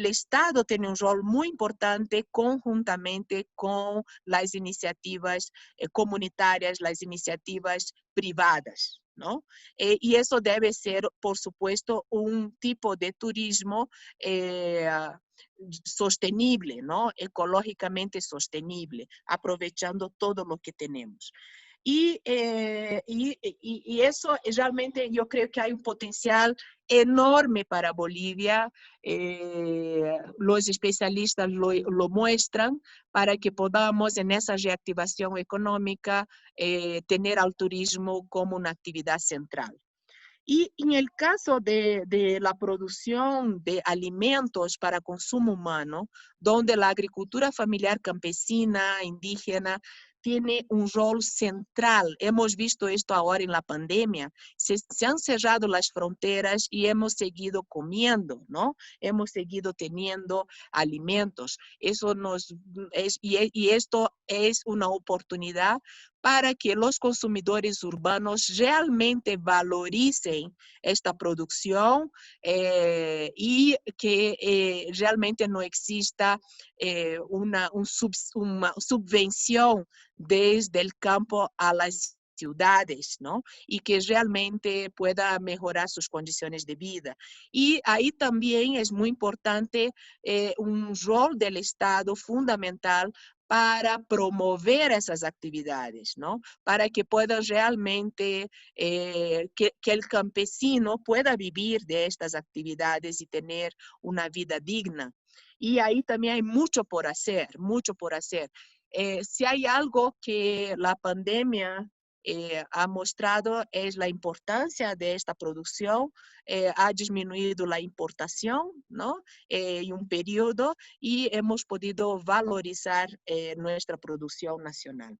[SPEAKER 8] Estado tiene un rol muy importante conjuntamente con las iniciativas comunitarias, las iniciativas privadas, ¿no? Y eso debe ser, por supuesto, un tipo de turismo sostenible, ¿no? Ecológicamente sostenible, aprovechando todo lo que tenemos. Y eso realmente yo creo que hay un potencial enorme para Bolivia. Los especialistas lo muestran para que podamos en esa reactivación económica tener al turismo como una actividad central. Y en el caso de la producción de alimentos para consumo humano, donde la agricultura familiar campesina, indígena, tiene un rol central. Hemos visto esto ahora en la pandemia. Se han cerrado las fronteras y hemos seguido comiendo, ¿no? Hemos seguido teniendo alimentos. Y esto es una oportunidad para que los consumidores urbanos realmente valoricen esta producción y que realmente no exista una subvención desde el campo a las ciudades, ¿no? Y que realmente pueda mejorar sus condiciones de vida. Y ahí también es muy importante un rol del Estado fundamental para promover esas actividades, ¿no? Para que pueda realmente, que el campesino pueda vivir de estas actividades y tener una vida digna. Y ahí también hay mucho por hacer, mucho por hacer. Si hay algo que la pandemia ha mostrado es la importancia de esta producción, ha disminuido la importación, ¿no? En un periodo, y hemos podido valorizar nuestra producción nacional.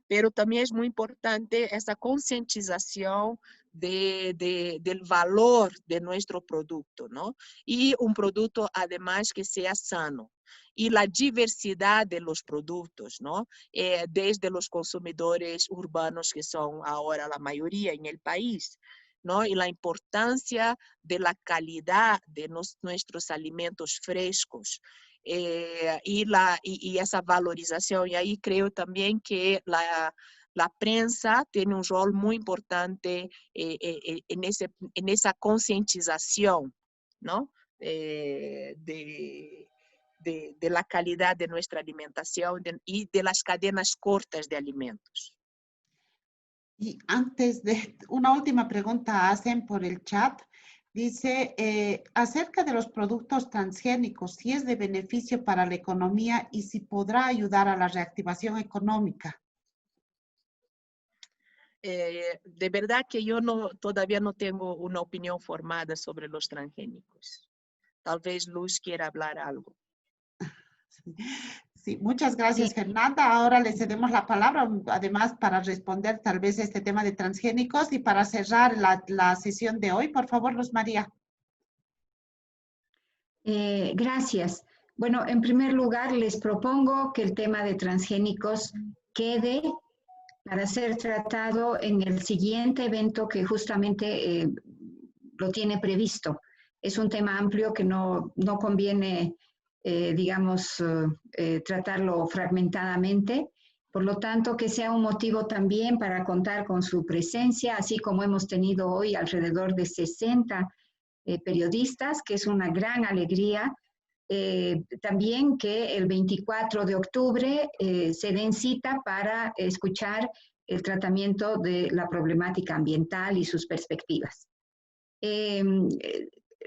[SPEAKER 8] Pero también es muy importante esa concientización del valor de nuestro producto, ¿no? Y un producto además que sea sano. Y la diversidad de los productos, ¿no? Desde los consumidores urbanos, que son ahora la mayoría en el país, ¿no? Y la importancia de la calidad de nuestros alimentos frescos. Y esa valorización. Y ahí creo también que la prensa tiene un rol muy importante en esa concientización, ¿no? De la calidad de nuestra alimentación y de las cadenas cortas de alimentos.
[SPEAKER 3] Y antes de una última pregunta hacen por el chat. Dice, acerca de los productos transgénicos, si es de beneficio para la economía y si podrá ayudar a la reactivación económica.
[SPEAKER 8] De verdad que yo todavía no tengo una opinión formada sobre los transgénicos. Tal vez Luz quiera hablar algo.
[SPEAKER 3] Sí, muchas gracias, Fernanda. Ahora le cedemos la palabra, además, para responder tal vez este tema de transgénicos y para cerrar la sesión de hoy. Por favor, Luz María.
[SPEAKER 1] Gracias. Bueno, en primer lugar, les propongo que el tema de transgénicos quede para ser tratado en el siguiente evento que justamente lo tiene previsto. Es un tema amplio que no conviene, digamos, tratarlo fragmentadamente. Por lo tanto, que sea un motivo también para contar con su presencia, así como hemos tenido hoy alrededor de 60 periodistas, que es una gran alegría. También que el 24 de octubre se den cita para escuchar el tratamiento de la problemática ambiental y sus perspectivas.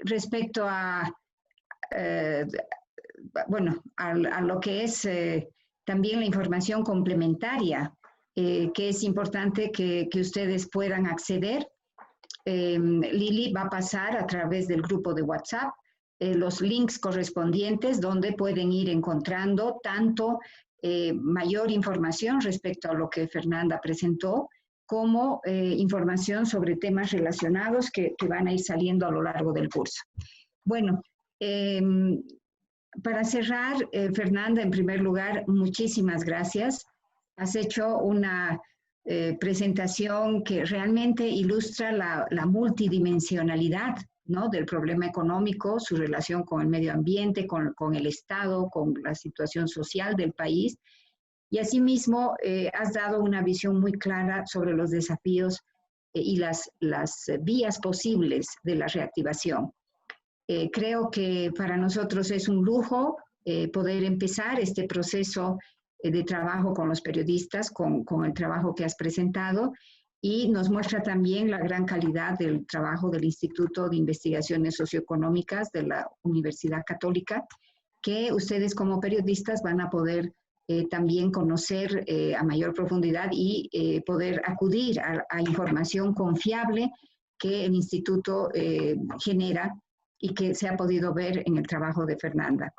[SPEAKER 1] Respecto a, a lo que es también la información complementaria, que es importante que ustedes puedan acceder. Lili va a pasar a través del grupo de WhatsApp los links correspondientes donde pueden ir encontrando tanto mayor información respecto a lo que Fernanda presentó, como información sobre temas relacionados que van a ir saliendo a lo largo del curso. Bueno, para cerrar, Fernanda, en primer lugar, muchísimas gracias. Has hecho una presentación que realmente ilustra la multidimensionalidad, ¿no?, del problema económico, su relación con el medio ambiente, con el Estado, con la situación social del país. Y asimismo, has dado una visión muy clara sobre los desafíos y las vías posibles de la reactivación. Creo que para nosotros es un lujo poder empezar este proceso de trabajo con los periodistas, con el trabajo que has presentado, y nos muestra también la gran calidad del trabajo del Instituto de Investigaciones Socioeconómicas de la Universidad Católica, que ustedes como periodistas van a poder también conocer a mayor profundidad y poder acudir a información confiable que el Instituto genera y que se ha podido ver en el trabajo de Fernanda.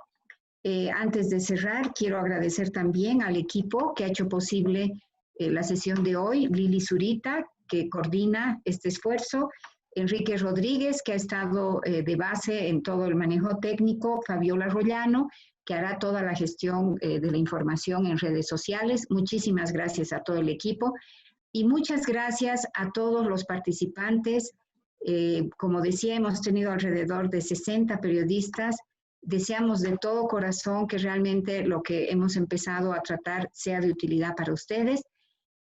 [SPEAKER 1] Antes de cerrar, quiero agradecer también al equipo que ha hecho posible la sesión de hoy, Lili Zurita, que coordina este esfuerzo, Enrique Rodríguez, que ha estado de base en todo el manejo técnico, Fabiola Rollano, que hará toda la gestión de la información en redes sociales. Muchísimas gracias a todo el equipo y muchas gracias a todos los participantes. Como decía, hemos tenido alrededor de 60 periodistas. Deseamos de todo corazón que realmente lo que hemos empezado a tratar sea de utilidad para ustedes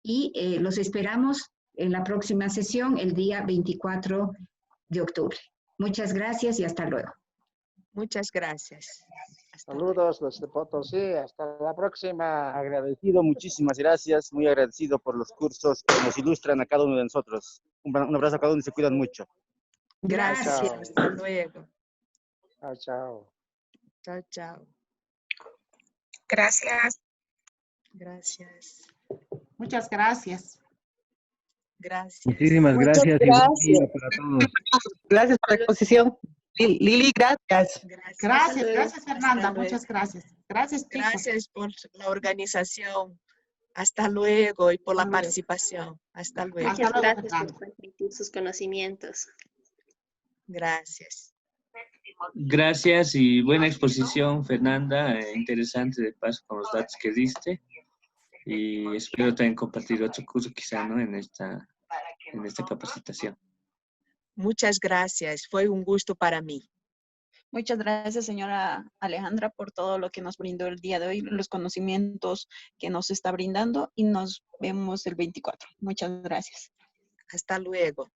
[SPEAKER 1] y los esperamos en la próxima sesión el día 24 de octubre. Muchas gracias y hasta luego.
[SPEAKER 8] Muchas gracias.
[SPEAKER 11] Saludos desde Potosí, hasta la próxima.
[SPEAKER 12] Agradecido, muchísimas gracias, muy agradecido por los cursos que nos ilustran a cada uno de nosotros. Un abrazo a cada uno y se cuidan mucho.
[SPEAKER 8] Gracias,
[SPEAKER 11] Chao.
[SPEAKER 8] hasta luego.
[SPEAKER 11] Chao, chao.
[SPEAKER 8] Chao, chao.
[SPEAKER 13] Gracias.
[SPEAKER 8] Gracias.
[SPEAKER 3] Muchas gracias.
[SPEAKER 8] Gracias.
[SPEAKER 14] Muchísimas gracias. Y buen día para todos.
[SPEAKER 13] Gracias por la exposición. Lili, gracias.
[SPEAKER 3] Gracias, Fernanda. Muchas gracias. Gracias, chicos.
[SPEAKER 8] Gracias por la organización. Hasta luego y por la participación. Hasta luego.
[SPEAKER 15] Muchas gracias por transmitir sus conocimientos.
[SPEAKER 8] Gracias.
[SPEAKER 14] Gracias y buena exposición, Fernanda. Interesante de paso con los datos que diste. Y espero también compartir otro curso quizá, ¿no?, en esta capacitación.
[SPEAKER 8] Muchas gracias. Fue un gusto para mí.
[SPEAKER 16] Muchas gracias, señora Alejandra, por todo lo que nos brindó el día de hoy, los conocimientos que nos está brindando y nos vemos el 24. Muchas gracias.
[SPEAKER 8] Hasta luego.